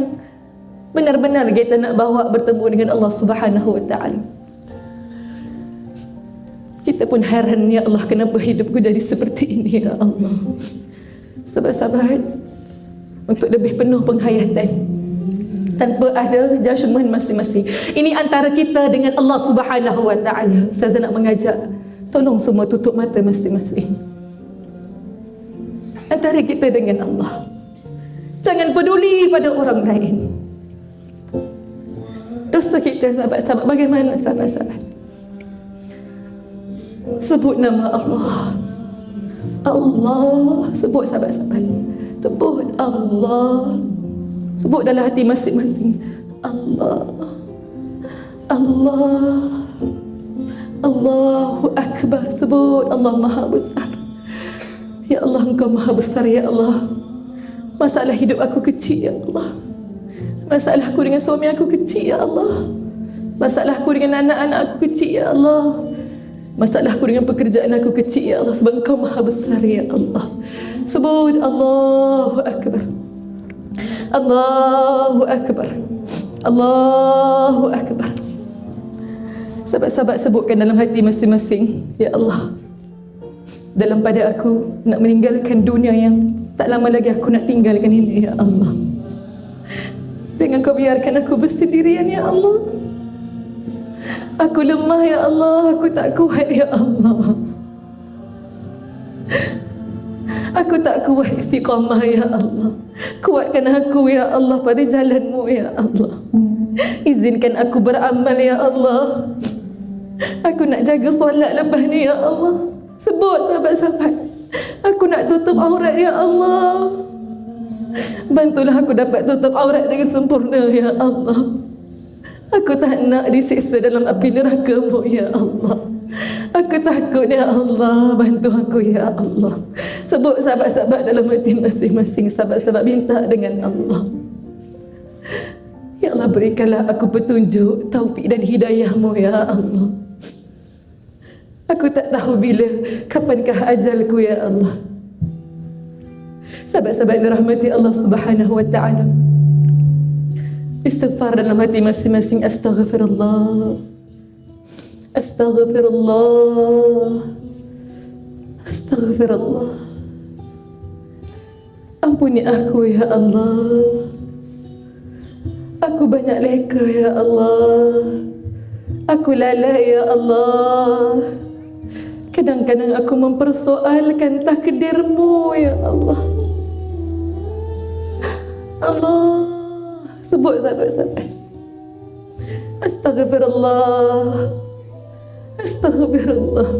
benar-benar kita nak bawa bertemu dengan Allah Subhanahu wa taala. Kita pun heran, ya Allah, kenapa hidupku jadi seperti ini ya Allah. Sahabat-sahabat, untuk lebih penuh penghayatan tanpa ada judgement masing-masing. Ini antara kita dengan Allah Subhanahu wa taala. Saya nak mengajak, tolong semua tutup mata masing-masing. Antara kita dengan Allah. Jangan peduli pada orang lain. Dosa kita, sahabat-sahabat, bagaimana sahabat-sahabat? Sebut nama Allah. Allah. Sebut, sahabat-sahabat. Sebut Allah. Sebut dalam hati masing-masing. Allah. Allah. Allahu Akbar. Sebut, Allah Maha Besar. Ya Allah, Engkau Maha Besar ya Allah. Masalah hidup aku kecil ya Allah. Masalah aku dengan suami aku kecil ya Allah. Masalah aku dengan anak-anak aku kecil ya Allah. Masalah aku dengan pekerjaan aku kecil ya Allah. Sebab Engkau Maha Besar ya Allah. Sebut Allahu Akbar. Allahu Akbar. Allahu Akbar. Sahabat-sahabat, sebutkan dalam hati masing-masing. Ya Allah, dalam pada aku nak meninggalkan dunia yang tak lama lagi aku nak tinggalkan ini ya Allah. Jangan Kau biarkan aku bersendirian ya Allah. Aku lemah ya Allah. Aku tak kuat ya Allah. Aku tak kuat istiqamah ya Allah. Kuatkan aku ya Allah pada jalan-Mu ya Allah. Izinkan aku beramal ya Allah. Aku nak jaga solat lepas ni ya Allah. Sebut, sahabat-sahabat. Aku nak tutup aurat ya Allah. Bantulah aku dapat tutup aurat dengan sempurna ya Allah. Aku tak nak disiksa dalam api neraka-Mu ya Allah. Aku takut ya Allah. Bantu aku ya Allah. Sebut, sahabat-sahabat, dalam hati masing-masing. Sahabat-sahabat minta dengan Allah. Ya Allah, berikanlah aku petunjuk, taufik dan hidayah-Mu ya Allah. Aku tak tahu bila, kapankah ajalku ya Allah. Sahabat-sahabat dirahmati Allah Subhanahu wa taala. Istighfar dalam hati masing-masing. Astaghfirullah. Astaghfirullah. Astaghfirullah. Ampuni aku ya Allah. Aku banyak leka ya Allah. Aku lalai ya Allah. Kadang-kadang aku mempersoalkan takdir-Mu ya Allah. Allah. Sebut, sahabat-sahabat. Astaghfirullah. Astaghfirullah.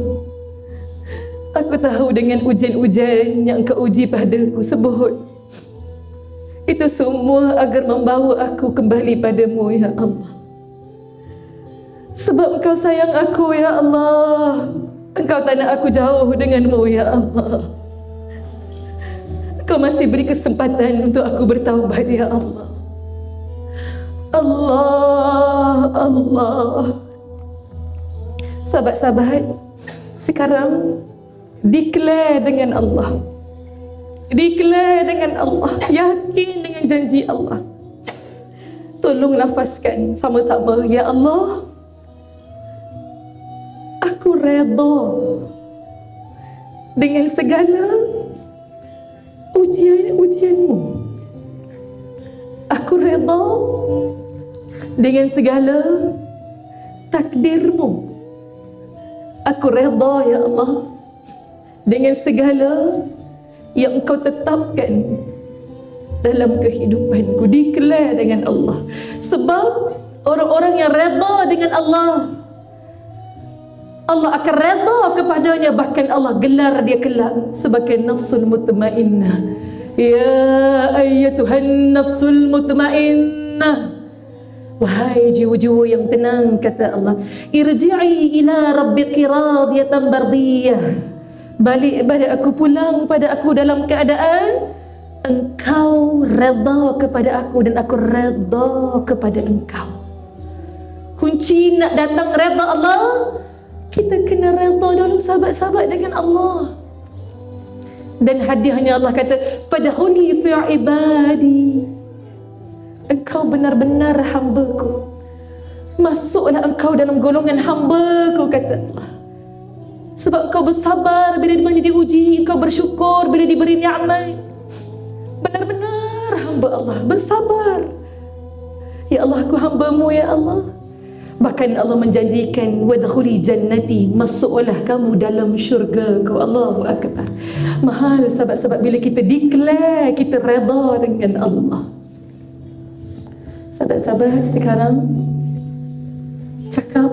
Aku tahu dengan ujian-ujian yang Kau uji padaku. Sebut. Itu semua agar membawa aku kembali pada-Mu ya Allah. Sebab Engkau sayang aku ya Allah. Engkau tak nak aku jauh dengan-Mu ya Allah. Engkau masih beri kesempatan untuk aku bertaubat ya Allah. Allah, Allah. Sahabat-sahabat, sekarang declare dengan Allah. Declare dengan Allah. Yakin dengan janji Allah. Tolong lafazkan sama-sama. Ya Allah, aku redha dengan segala ujian-ujian-Mu. Aku redha dengan segala takdir-Mu. Aku redha ya Allah dengan segala yang Engkau tetapkan dalam kehidupanku. Declare dengan Allah. Sebab orang-orang yang redha dengan Allah, Allah akan redha kepadanya, bahkan Allah gelar dia kelak sebagai nafsul mutmainnah. Ya ayyatuhan nafsul mutmainnah, wahai jiwa-jiwa yang tenang, kata Allah, irji'i ila rabbiki radiyatan mardiyah, balik pada aku, pulang pada aku dalam keadaan engkau redha kepada aku dan aku redha kepada engkau. Kunci nak datang redha Allah, kita kena redha dulu sahabat-sahabat dengan Allah. Dan hadiahnya Allah kata, fadkhuli fi ibadi, engkau benar-benar hamba-Ku, masuklah engkau dalam golongan hamba-Ku, kata Allah. Sebab engkau bersabar bila dimana diuji, engkau bersyukur bila diberi nikmat. Benar-benar hamba Allah, bersabar. Ya Allah, aku hamba-Mu ya Allah. Bahkan Allah menjanjikan, wadkhuli jannati, masuklah kamu dalam syurga-Ku. Allahu akbar. Mahal sahabat-sahabat bila kita declare kita redha dengan Allah. Sahabat-sahabat sekarang cakap,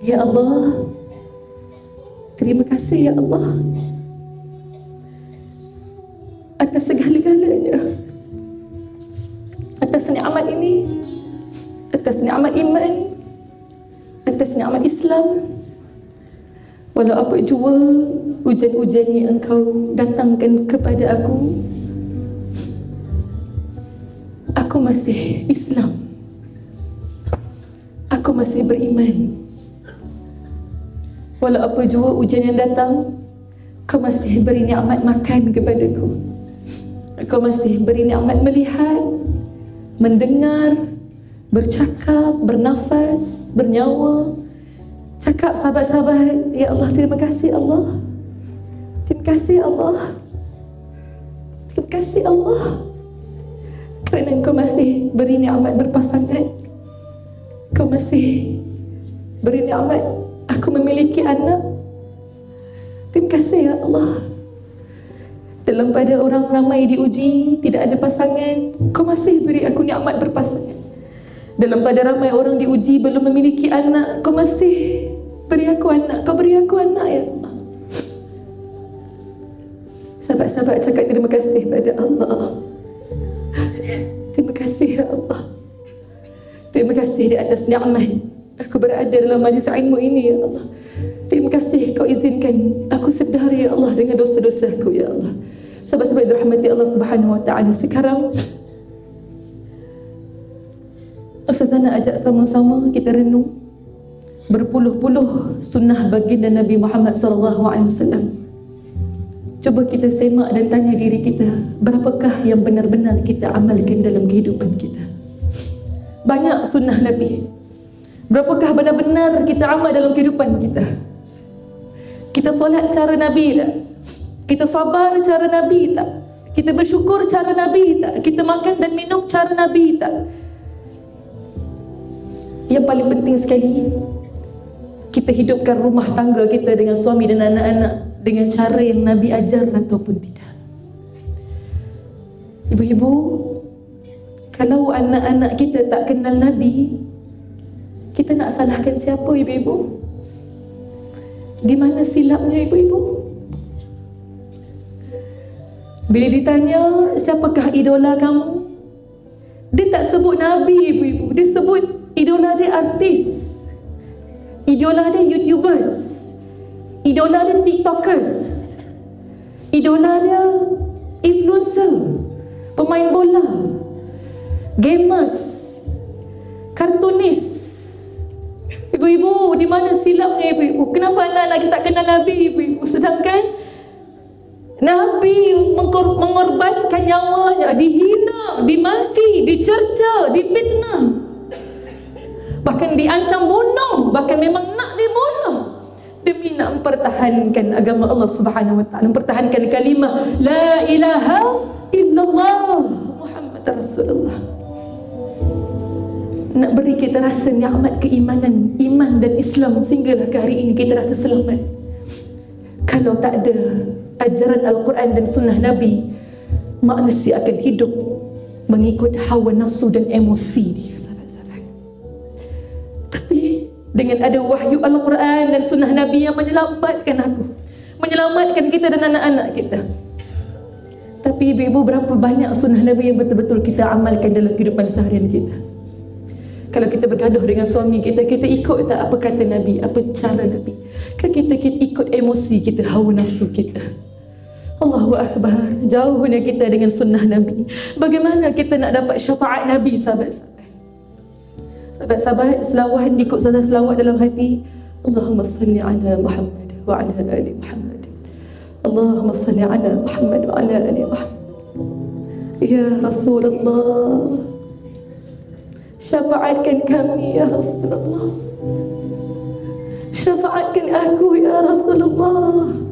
ya Allah, terima kasih ya Allah atas segala-galanya, atas nikmat ini, atas nikmat iman, atas nikmat Islam. Walau apa jua ujian-ujian yang engkau datangkan kepada aku masih Islam, aku masih beriman. Walau apa jua ujian yang datang, kau masih beri nikmat makan kepadaku, kau masih beri nikmat melihat, mendengar, bercakap, bernafas, bernyawa. Cakap sahabat-sahabat, ya Allah, terima kasih Allah, terima kasih Allah, terima kasih Allah, kerana Engkau masih beri nikmat berpasangan, Kau masih beri nikmat aku memiliki anak. Terima kasih ya Allah. Dalam pada orang ramai diuji, tidak ada pasangan, Kau masih beri aku nikmat berpasangan. Dalam pada ramai orang diuji belum memiliki anak, Kau masih beri aku anak. Kau beri aku anak ya Allah. Sahabat-sahabat cakap terima kasih pada Allah. Terima kasih ya Allah. Terima kasih di atas nikmat aku berada dalam majlis ilmu ini ya Allah. Terima kasih Kau izinkan aku sedar ya Allah dengan dosa-dosaku ya Allah. Sahabat-sahabat dirahmati Allah Subhanahu wa taala, sekarang Ustazah nak ajak sama-sama kita renung berpuluh-puluh sunnah baginda Nabi Muhammad SAW. Cuba kita semak dan tanya diri kita, berapakah yang benar-benar kita amalkan dalam kehidupan kita? Banyak sunnah Nabi, berapakah benar-benar kita amal dalam kehidupan kita? Kita solat cara Nabi tak? Kita sabar cara Nabi tak? Kita bersyukur cara Nabi tak? Kita makan dan minum cara Nabi tak? Yang paling penting sekali, kita hidupkan rumah tangga kita dengan suami dan anak-anak dengan cara yang Nabi ajar ataupun tidak. Ibu-ibu, kalau anak-anak kita tak kenal Nabi, kita nak salahkan siapa ibu-ibu? Di mana silapnya ibu-ibu? Bila ditanya siapakah idola kamu, dia tak sebut Nabi ibu-ibu, dia sebut idola dia artis, idola dia YouTubers, idola dia TikTokers, idola dia influencer, pemain bola, gamers, kartunis. Ibu-ibu, di mana silapnya ibu-ibu? Kenapa anak-anak kita tak kenal Nabi ibu-ibu? Sedangkan Nabi mengorbankan nyawanya, dihina, dimaki, dicerca, difitnah, bahkan diancam bunuh, bahkan memang nak dibunuh demi nak mempertahankan agama Allah Subhanahu wa taala, mempertahankan kalimah la ilaha illallah Muhammad Rasulullah. Nak beri kita rasa nikmat keimanan, iman dan Islam sehinggalah ke hari ini kita rasa selamat. Kalau tak ada ajaran Al-Quran dan sunnah Nabi, manusia akan hidup mengikut hawa nafsu dan emosi dia, sahabat-sahabat. Tapi dengan ada wahyu Al-Quran dan sunnah Nabi yang menyelamatkan aku, menyelamatkan kita dan anak-anak kita. Tapi ibu-ibu, berapa banyak sunnah Nabi yang betul-betul kita amalkan dalam kehidupan seharian kita? Kalau kita bergaduh dengan suami kita, kita ikut tak apa kata Nabi, apa cara Nabi? Kan kita ikut emosi kita, hawa nafsu kita. Allahu Akbar, jauhnya kita dengan sunnah Nabi. Bagaimana kita nak dapat syafaat Nabi, sahabat-sahabat? Sahabat-sahabat, selawat, ikut sahabat selawat dalam hati. Allahumma salli ala Muhammad wa ala ali Muhammad. Allahumma salli ala Muhammad wa ala ali Muhammad. Ya Rasulullah, syafaatkan kami ya Rasulullah. Syafaatkan aku ya Rasulullah.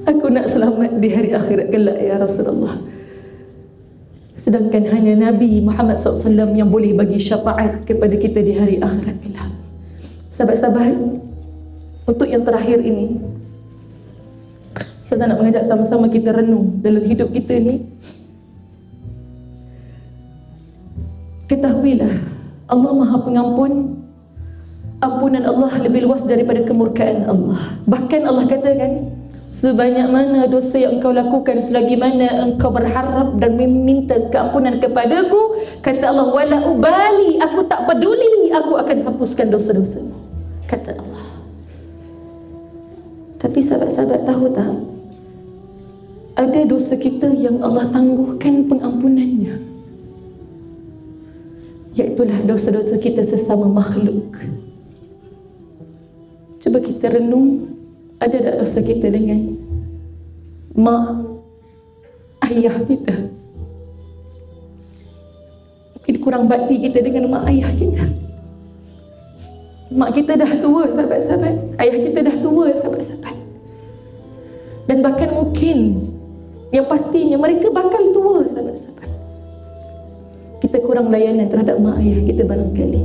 Aku nak selamat di hari akhirat kelak ya Rasulullah. Sedangkan hanya Nabi Muhammad SAW yang boleh bagi syafaat kepada kita di hari akhirat kelak. Sahabat-sahabat, untuk yang terakhir ini, saya nak mengajak sama-sama kita renung dalam hidup kita ni. Ketahuilah, Allah Maha Pengampun. Ampunan Allah lebih luas daripada kemurkaan Allah. Bahkan Allah katakan, sebanyak mana dosa yang engkau lakukan, selagi mana engkau berharap dan meminta keampunan kepadaku, kata Allah, wala ubali, aku tak peduli, aku akan hapuskan dosa-dosamu, kata Allah. Tapi sahabat-sahabat tahu tak, ada dosa kita yang Allah tangguhkan pengampunannya, iaitulah dosa-dosa kita sesama makhluk. Cuba kita renung, ada tak dosa kita dengan mak, ayah kita? Mungkin kurang bakti kita dengan mak ayah kita. Mak kita dah tua, sahabat-sahabat. Ayah kita dah tua, sahabat-sahabat. Dan bahkan mungkin, yang pastinya mereka bakal tua, sahabat-sahabat. Kita kurang layanan terhadap mak ayah kita barangkali.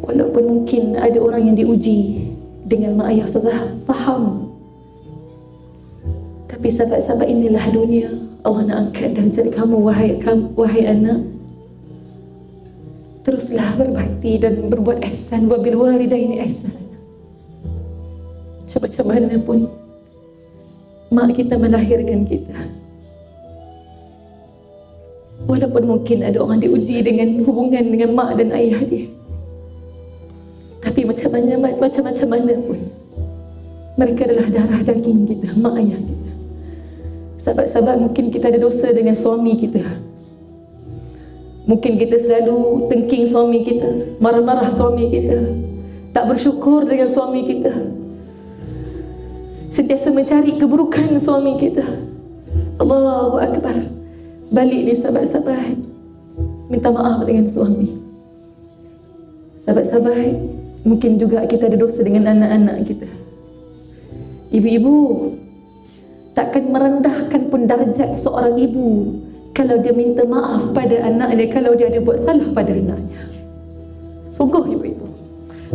Walaupun mungkin ada orang yang diuji dengan mak ayah, Ustazah faham. Tapi sahabat-sahabat, inilah dunia. Allah nak angkat darjat kamu, wahai anak. Teruslah berbakti dan berbuat ihsan, wa bil walidaini ihsan. Macam mana pun mak kita melahirkan kita, walaupun mungkin ada orang diuji dengan hubungan dengan mak dan ayah dia, tapi macam mana pun mereka adalah darah daging kita, mak ayah kita. Sahabat-sahabat, mungkin kita ada dosa dengan suami kita. Mungkin kita selalu tengking suami kita, marah-marah suami kita, tak bersyukur dengan suami kita, sentiasa mencari keburukan suami kita. Allahu Akbar. Balik ni sahabat-sahabat, minta maaf dengan suami. Sahabat-sahabat, mungkin juga kita ada dosa dengan anak-anak kita. Ibu-ibu takkan merendahkan pun darjat seorang ibu kalau dia minta maaf pada anak dia, kalau dia ada buat salah pada anaknya. Sungguh ibu-ibu,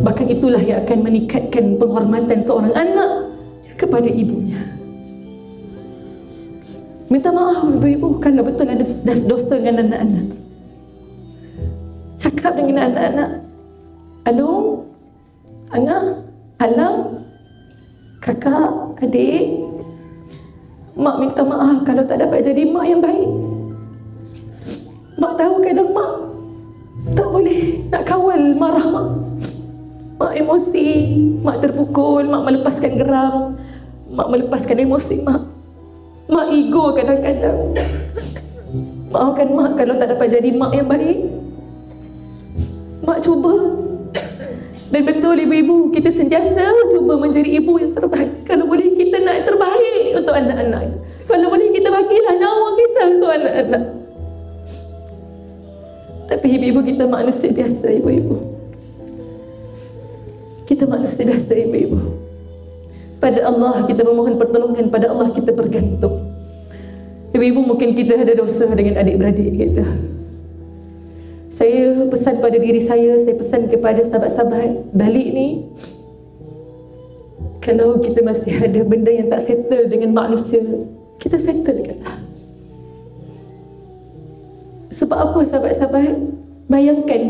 bahkan itulah yang akan meningkatkan penghormatan seorang anak kepada ibunya. Minta maaf ibu-ibu kalau betul ada dosa dengan anak-anak. Cakap dengan anak-anak, Alung, Angah, Alang, kakak, adik, mak minta maaf kalau tak dapat jadi mak yang baik. Mak tahu kadang mak tak boleh nak kawal marah mak. Mak emosi, mak terpukul, mak melepaskan geram, mak melepaskan emosi mak. Mak ego kadang-kadang. Maafkan mak kalau tak dapat jadi mak yang baik. Mak cuba. Dan betul ibu-ibu, kita sentiasa cuba menjadi ibu yang terbaik. Kalau boleh kita nak terbaik untuk anak-anak. Kalau boleh kita bagilah nyawa kita untuk anak-anak. Tapi ibu-ibu, kita manusia biasa ibu-ibu. Kita manusia biasa ibu-ibu. Pada Allah kita memohon pertolongan, pada Allah kita bergantung. Ibu-ibu, mungkin kita ada dosa dengan adik-beradik kita. Saya pesan pada diri saya pesan kepada sahabat-sahabat, balik ni, kalau kita masih ada benda yang tak settle dengan manusia, kita settlekanlah. Sebab apa sahabat-sahabat? Bayangkan,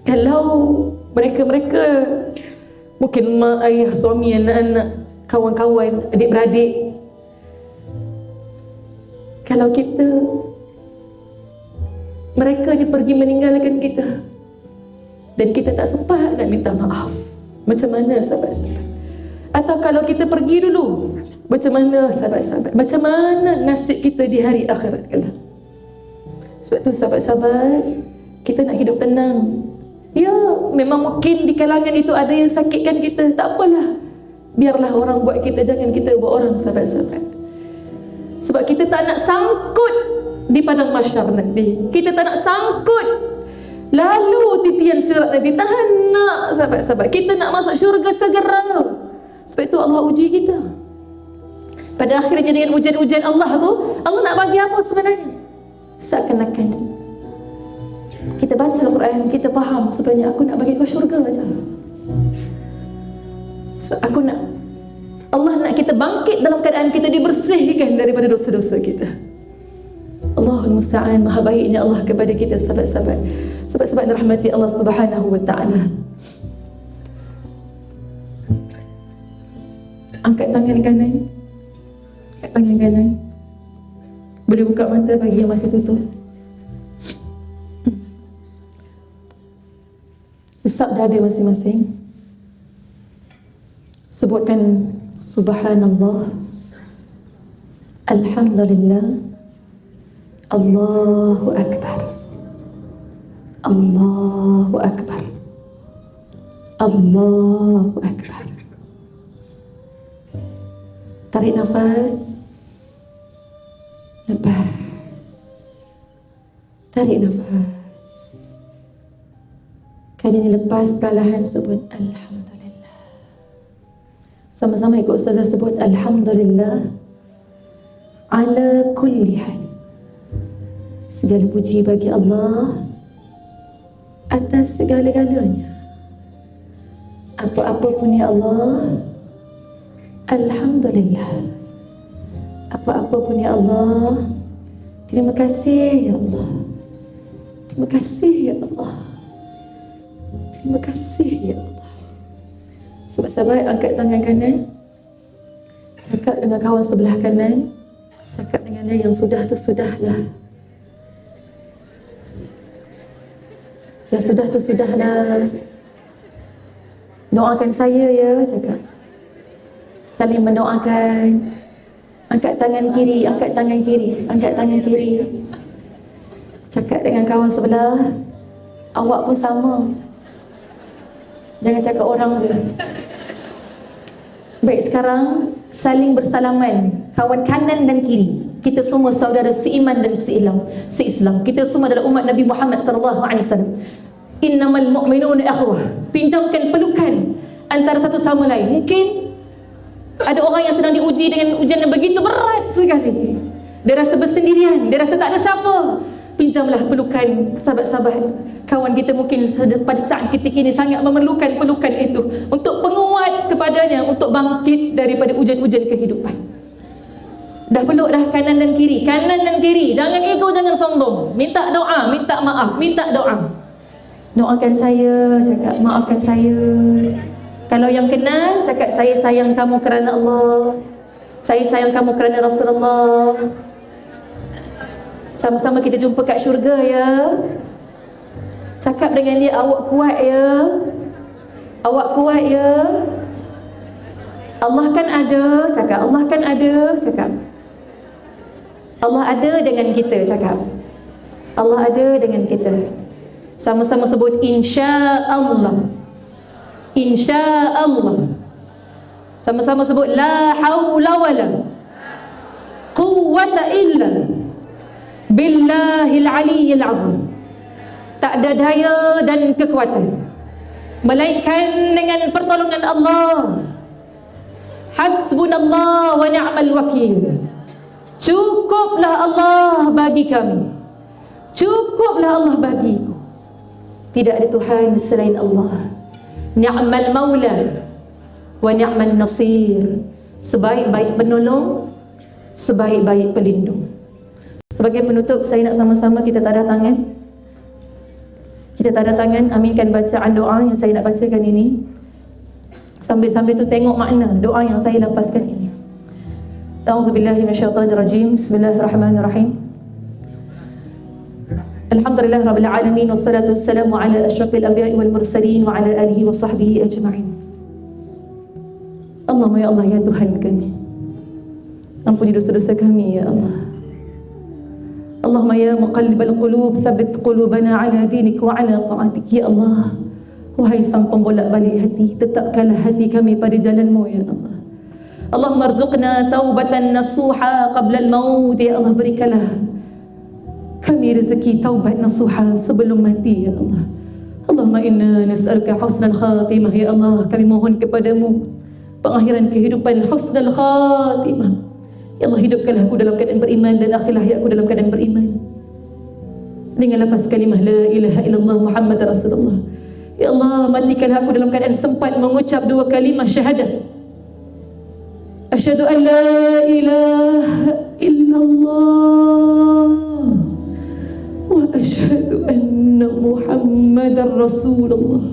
Kalau mereka-mereka, mungkin mak, ayah, suami, anak-anak, kawan-kawan, adik-beradik, kalau kita, mereka ni pergi meninggalkan kita dan kita tak sempat nak minta maaf, macam mana sahabat-sahabat? Atau kalau kita pergi dulu, macam mana sahabat-sahabat? Macam mana nasib kita di hari akhirat kelak? Sebab tu sahabat-sahabat, kita nak hidup tenang. Ya, memang mungkin di kalangan itu ada yang sakitkan kita, tak apalah. Biarlah orang buat kita, jangan kita buat orang, sahabat-sahabat. Sebab kita tak nak sangkut di padang mahsyar nanti. Kita tak nak sangkut lalu titian sirat nanti. Tak nak, sahabat-sahabat. Kita nak masuk syurga segera. Sebab itu Allah uji kita. Pada akhirnya dengan ujian-ujian Allah tu, Allah nak bagi apa sebenarnya? Seakan-akan kita baca Al-Quran, kita faham sebenarnya aku nak bagi kau syurga aja. Sebab aku nak, Allah nak kita bangkit dalam keadaan kita dibersihkan daripada dosa-dosa kita. Allahul Musta'an, maha baiknya Allah kepada kita sahabat-sahabat. Sahabat-sahabat dirahmati Allah Subhanahu wa ta'ala. Angkat tangan kanan. Angkat tangan kanan. Boleh buka mata bagi yang masih tutup. Usap dada masing-masing. Sebutkan Subhanallah, Alhamdulillah, Allahu Akbar, Allahu Akbar, Allahu Akbar. Tarik nafas, lepas. Tarik nafas. Kali ini lepas, perlahan sebut Alhamdulillah. Sama-sama ikut Ustazah sebut Alhamdulillah ala kulli hal. Segala puji bagi Allah atas segala-galanya. Apa-apa pun ya Allah, Alhamdulillah. Apa-apa pun ya Allah, terima kasih ya Allah. Terima kasih ya Allah. Terima kasih ya Allah. Sahabat-sahabat, angkat tangan kanan. Cakap dengan kawan sebelah kanan. Cakap dengan dia yang sudah tu sudahlah. Yang sudah tu sudahlah. Doakan saya ya, cakap. Saling mendoakan. Angkat tangan kiri, angkat tangan kiri, angkat tangan kiri. Cakap dengan kawan sebelah. Awak pun sama. Jangan cakap orang je. Baik, sekarang saling bersalaman, kawan kanan dan kiri. Kita semua saudara seiman dan seislam. Kita semua adalah umat Nabi Muhammad sallallahu alaihi wasallam. Innamal mu'minuna akhwah. Pinjamkan pelukan antara satu sama lain. Mungkin ada orang yang sedang diuji dengan ujian yang begitu berat sekali. Dia rasa bersendirian, dia rasa tak ada siapa. Pinjamlah pelukan sahabat-sahabat. Kawan kita mungkin pada saat ketika ini sangat memerlukan pelukan itu untuk penguat kepadanya, untuk bangkit daripada ujian-ujian kehidupan. Dah peluk dah kanan dan kiri, kanan dan kiri. Jangan ego, jangan sombong. Minta doa, minta maaf, minta doa. Doakan saya, cakap maafkan saya. Kalau yang kenal, cakap saya sayang kamu kerana Allah. Saya sayang kamu kerana Rasulullah. Sama-sama kita jumpa kat syurga ya. Cakap dengan dia, awak kuat ya. Awak kuat ya. Allah kan ada, cakap. Allah kan ada, cakap. Allah ada dengan kita, cakap. Allah ada dengan kita. Sama-sama sebut insya-Allah. Insya-Allah. Sama-sama sebut la haula wala quwwata illa billahil aliyyil azim. Tak ada daya dan kekuatan melainkan dengan pertolongan Allah. Hasbunallah wa ni'mal wakil. Cukuplah Allah bagi kami. Cukuplah Allah bagiku. Tidak ada Tuhan selain Allah. Ni'mal maula wa ni'mal nasir. Sebaik-baik penolong, sebaik-baik pelindung. Sebagai penutup, saya nak sama-sama kita tadah tangan. Kita tanda tangan, aminkan bacaan doa yang saya nak bacakan ini. Sambil-sambil tu tengok makna doa yang saya lepaskan ini. A'udzubillahi minasyaitonirrajim. Bismillahirrahmanirrahim. Alhamdulillah rabbil alamin wassalatu wassalamu ala asyrafil anbiya'i wal mursalin wa ala alihi wa sahbihi ajma'in. Allahumma ya Allah, ya Tuhan kami, ampuni dosa-dosa kami ya Allah. Allahumma ya muqallibal qulub, tsabbit qulubana ala dinik wa ala ta'atik ya Allah. Wahai sang pembolak-balik hati, tetapkanlah hati kami pada jalan-Mu ya Allah. Allahumma arzuqna taubatan nasuha qabla al-maut ya Allah. Berikanlah kami rezeki taubat nasuha sebelum mati ya Allah. Allahumma inna nas'aluka husnal khatimah ya Allah. Kami mohon kepadamu pengakhiran kehidupan husnal khatimah ya Allah. Hidupkanlah aku dalam keadaan beriman dan akhirlah aku dalam keadaan beriman dengan lepas kalimah la ilaha illallah Muhammad Rasulullah ya Allah. Matikanlah aku dalam keadaan sempat mengucap dua kalimah syahadat, asyhadu an la ilaha illallah wa asyhadu anna Muhammadar Rasulullah.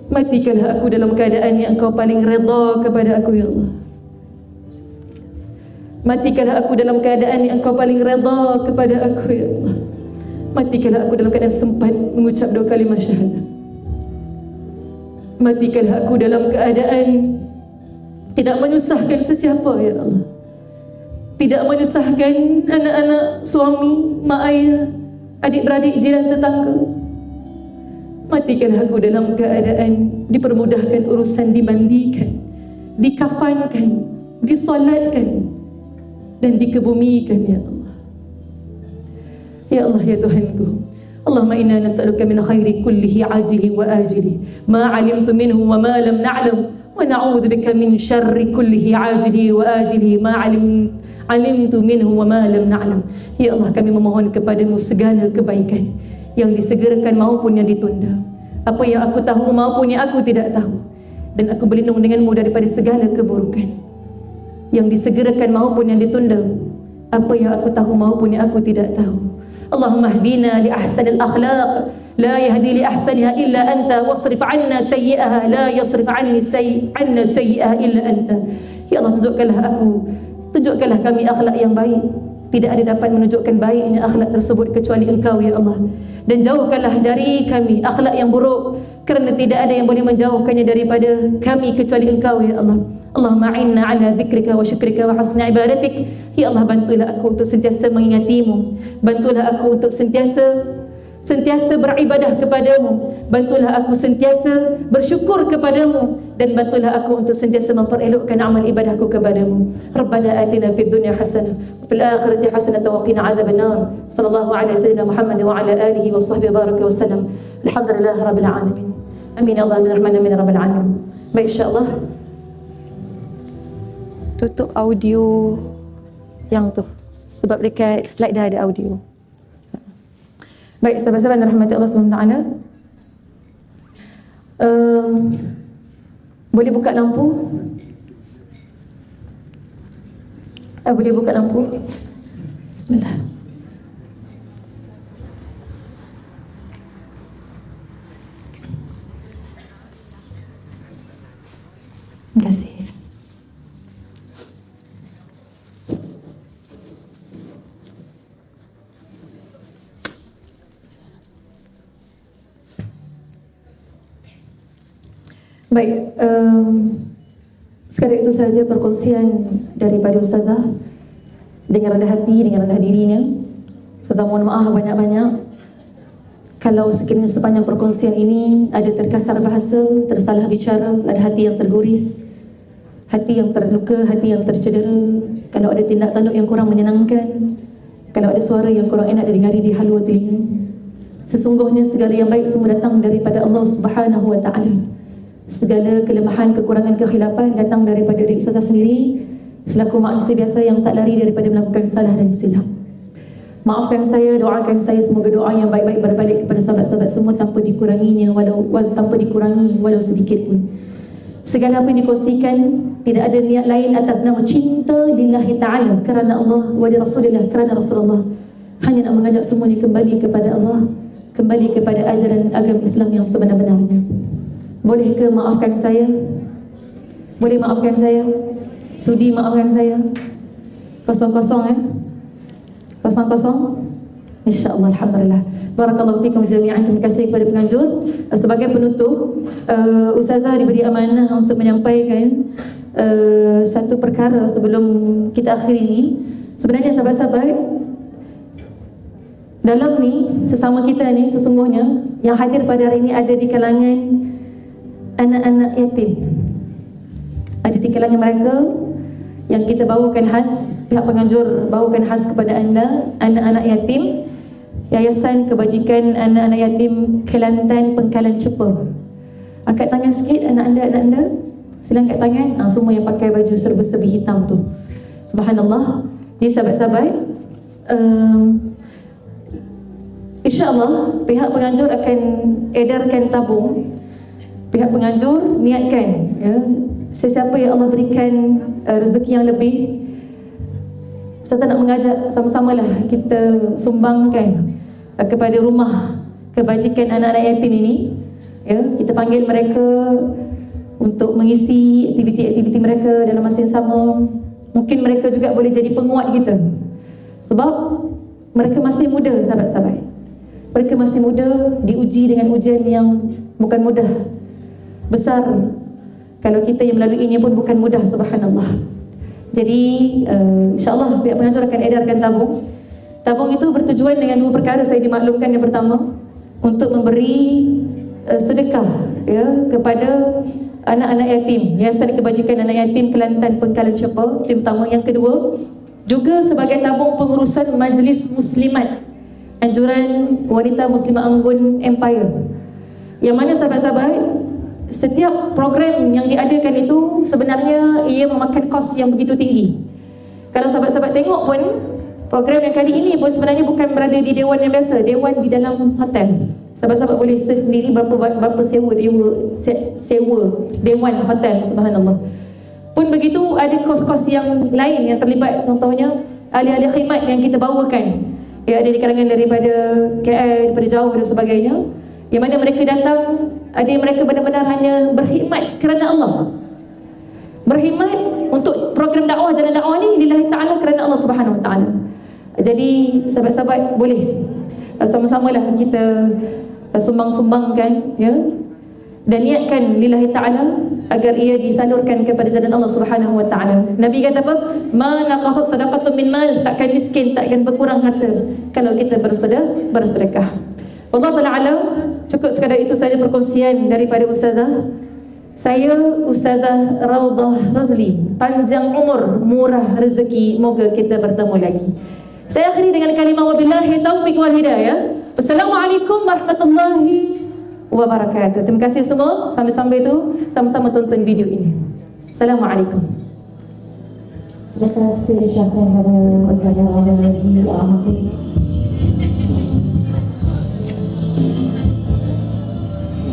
Matikanlah aku dalam keadaan yang Engkau paling redha kepada aku ya Allah. Matikanlah aku dalam keadaan yang Engkau paling redha kepada aku ya Allah. Matikanlah aku dalam keadaan sempat mengucap dua kalimah syahadat. Matikanlah aku dalam keadaan tidak menyusahkan sesiapa ya Allah. Tidak menyusahkan anak-anak, suami, mak ayah, adik-beradik, jiran, tetangga. Matikanlah aku dalam keadaan dipermudahkan urusan, dimandikan, dikafankan, disolatkan dan dikebumikan ya Allah. Ya Allah ya Tuhanku, Allahumma inna nas'aluka min khairi kullihi ajili wa ajili ma 'alimtu minhu wa ma lam na'lam wa na'udzubika min syarri kullihi ajili wa ajili ma 'alimtu minhu wa ma lam na'lam. Ya Allah, kami memohon kepadamu segala kebaikan yang disegerakan maupun yang ditunda, apa yang aku tahu maupun yang aku tidak tahu, dan aku berlindung denganmu daripada segala keburukan yang disegerakan maupun yang ditunda, apa yang aku tahu maupun yang aku tidak tahu. Allahumma hdina li ahsanil akhlaq la yahdi li ahsaniha illa anta wasrif 'anna sayyi'aha la yasrif 'anna sayyi'aha illa anta. Ya Allah, tunjukkanlah kami akhlak yang baik. Tidak ada dapat menunjukkan baiknya akhlak tersebut kecuali Engkau ya Allah. Dan jauhkanlah dari kami akhlak yang buruk, kerana tidak ada yang boleh menjauhkannya daripada kami kecuali Engkau ya Allah. Allahumma a'inna ala dzikrika wa syukrika wa husni ibadatik. Ya Allah, bantulah aku untuk sentiasa mengingatimu. Bantulah aku untuk sentiasa beribadah kepadamu. Bantulah aku sentiasa bersyukur kepadamu, dan bantulah aku untuk sentiasa memperelokkan amal ibadahku kepadamu. Rabbana atina fid dunya hasanah wa fil akhirati hasanah wa qina adzabannar. Sallallahu alaihi wasallam Muhammad wa ala alihi wa sahbihi baraka wasallam. Alhamdulillah rabbil alamin. Amin ya Allah, amin rabbil alamin. Baik, insyaallah tutup audio yang tu sebab dekat slide dah ada audio. Baik, sahabat-sahabat yang dirahmati Allah SWT, boleh buka lampu? Boleh buka lampu? Bismillah. Terima kasih. Baik, sekadar itu saja perkongsian daripada Ustazah dengan rendah hati, dengan rendah dirinya. Ustazah mohon maaf banyak-banyak kalau sekiranya sepanjang perkongsian ini ada terkasar bahasa, tersalah bicara, ada hati yang terguris, hati yang terluka, hati yang tercedera, kalau ada tindak tanduk yang kurang menyenangkan, kalau ada suara yang kurang enak didengari di halua telinga. Sesungguhnya segala yang baik semua datang daripada Allah Subhanahu wa Ta'ala. Segala kelemahan, kekurangan, kekhilafan datang daripada diri Ustazah sendiri selaku manusia biasa yang tak lari daripada melakukan salah dan silap. Maafkan saya, doakan saya semoga doa yang baik-baik berbalik kepada sahabat-sahabat semua tanpa dikuranginya walau sedikit pun. Segala apa yang dikongsikan tidak ada niat lain atas nama cinta lillahi ta'ala, kerana Allah wa li Rasulillah, kerana Rasulullah. Hanya nak mengajak semuanya kembali kepada Allah, kembali kepada ajaran agama Islam yang sebenar-benarnya. Boleh ke maafkan saya? Boleh maafkan saya? Sudi maafkan saya? Kosong-kosong Kosong-kosong? InsyaAllah, Alhamdulillah. Barakallahu fikum jami'an. Terima kasih kepada penganjur. Sebagai penutup, Ustazah diberi amanah untuk menyampaikan satu perkara sebelum kita akhiri ini. Sebenarnya sahabat-sahabat, dalam ni, sesama kita ni sesungguhnya yang hadir pada hari ini ada di kalangan anak-anak yatim. Ada di kalangan mereka yang kita bawakan khas, pihak penganjur bawakan khas kepada anda, anak-anak yatim, Yayasan Kebajikan Anak-anak Yatim Kelantan Pengkalan Cepa. Angkat tangan sikit anak anda. Sila angkat tangan. Semua yang pakai baju serba-serbi hitam tu. Subhanallah. Jadi sahabat-sahabat, InsyaAllah pihak penganjur akan edarkan tabung. Pihak penganjur niatkan, sesiapa yang Allah berikan rezeki yang lebih, saya nak mengajak sama-samalah kita sumbangkan kepada rumah kebajikan anak-anak yatim ini. Kita panggil mereka untuk mengisi aktiviti-aktiviti mereka dalam masa yang sama. Mungkin mereka juga boleh jadi penguat kita, sebab mereka masih muda sahabat-sahabat. Mereka masih muda, diuji dengan ujian yang bukan mudah, besar. Kalau kita yang melaluinya pun bukan mudah, subhanallah. Jadi insyaAllah pihak penganjur akan edarkan tabung. Tabung itu bertujuan dengan dua perkara, saya dimaklumkan. Yang pertama, untuk memberi sedekah kepada anak-anak yatim, Yayasan Kebajikan Anak Yatim Kelantan Pengkalan Cepa. Itu yang pertama. Yang kedua, juga sebagai tabung pengurusan Majlis Muslimat Anjuran Wanita Muslimah Anggun Empire, yang mana sahabat-sahabat, setiap program yang diadakan itu sebenarnya ia memakan kos yang begitu tinggi. Kalau sahabat-sahabat tengok pun, program yang kali ini pun sebenarnya bukan berada di dewan yang biasa, dewan di dalam hotel. Sahabat-sahabat boleh search sendiri berapa sewa dewan hotel, subhanallah. Pun begitu, ada kos-kos yang lain yang terlibat. Contohnya ahli-ahli khidmat yang kita bawakan, ada di kalangan daripada KL, daripada jauh dan sebagainya, yang mana mereka datang, ada yang mereka benar-benar hanya berkhidmat kerana Allah, berkhidmat untuk program dakwah, jalan dakwah ni lillahi ta'ala, kerana Allah subhanahu wa ta'ala. Jadi sahabat-sahabat boleh sama-samalah kita sumbang-sumbangkan, dan niatkan lillahi ta'ala agar ia disalurkan kepada jalan Allah subhanahu wa ta'ala. Nabi kata apa? Ma naqasat sadaqatun min mal, takkan miskin, takkan berkurang harta kalau kita bersedekah. Allah Ta'ala alam. Cukup sekadar itu saja perkongsian daripada Ustazah. Saya Ustazah Raudah Razli. Panjang umur, murah rezeki, moga kita bertemu lagi. Saya akhiri dengan kalimah wabillahi taufiq wal hidayah. Wassalamualaikum warahmatullahi wabarakatuh. Terima kasih semua. Sambil-sambil itu sama-sama tonton video ini. Assalamualaikum. Terima kasih syahkan kepada Ustazah Raudah Razli.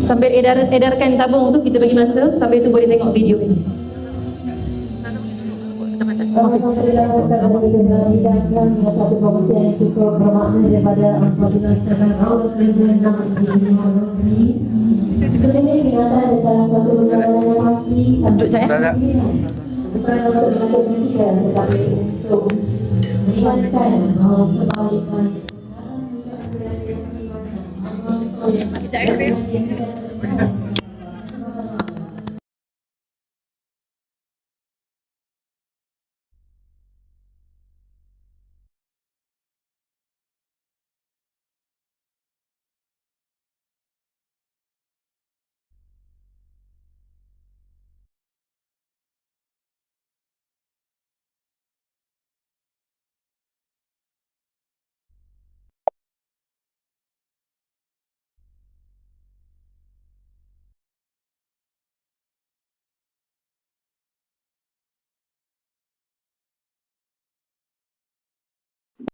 Sambil edarkan tabung tu, kita bagi masa. Sambil itu boleh tengok video ini. Alhamdulillah, sekarang kita telah hidangkan satu promosi yang cukup bermakna daripada apabila Ustazah Raudah Razli. Sebenarnya binatang adalah satu lembaga yang masih Duduk je, bukan untuk mengatur pendidikan, tetapi untuk menyiapkan sebaliknya. Kita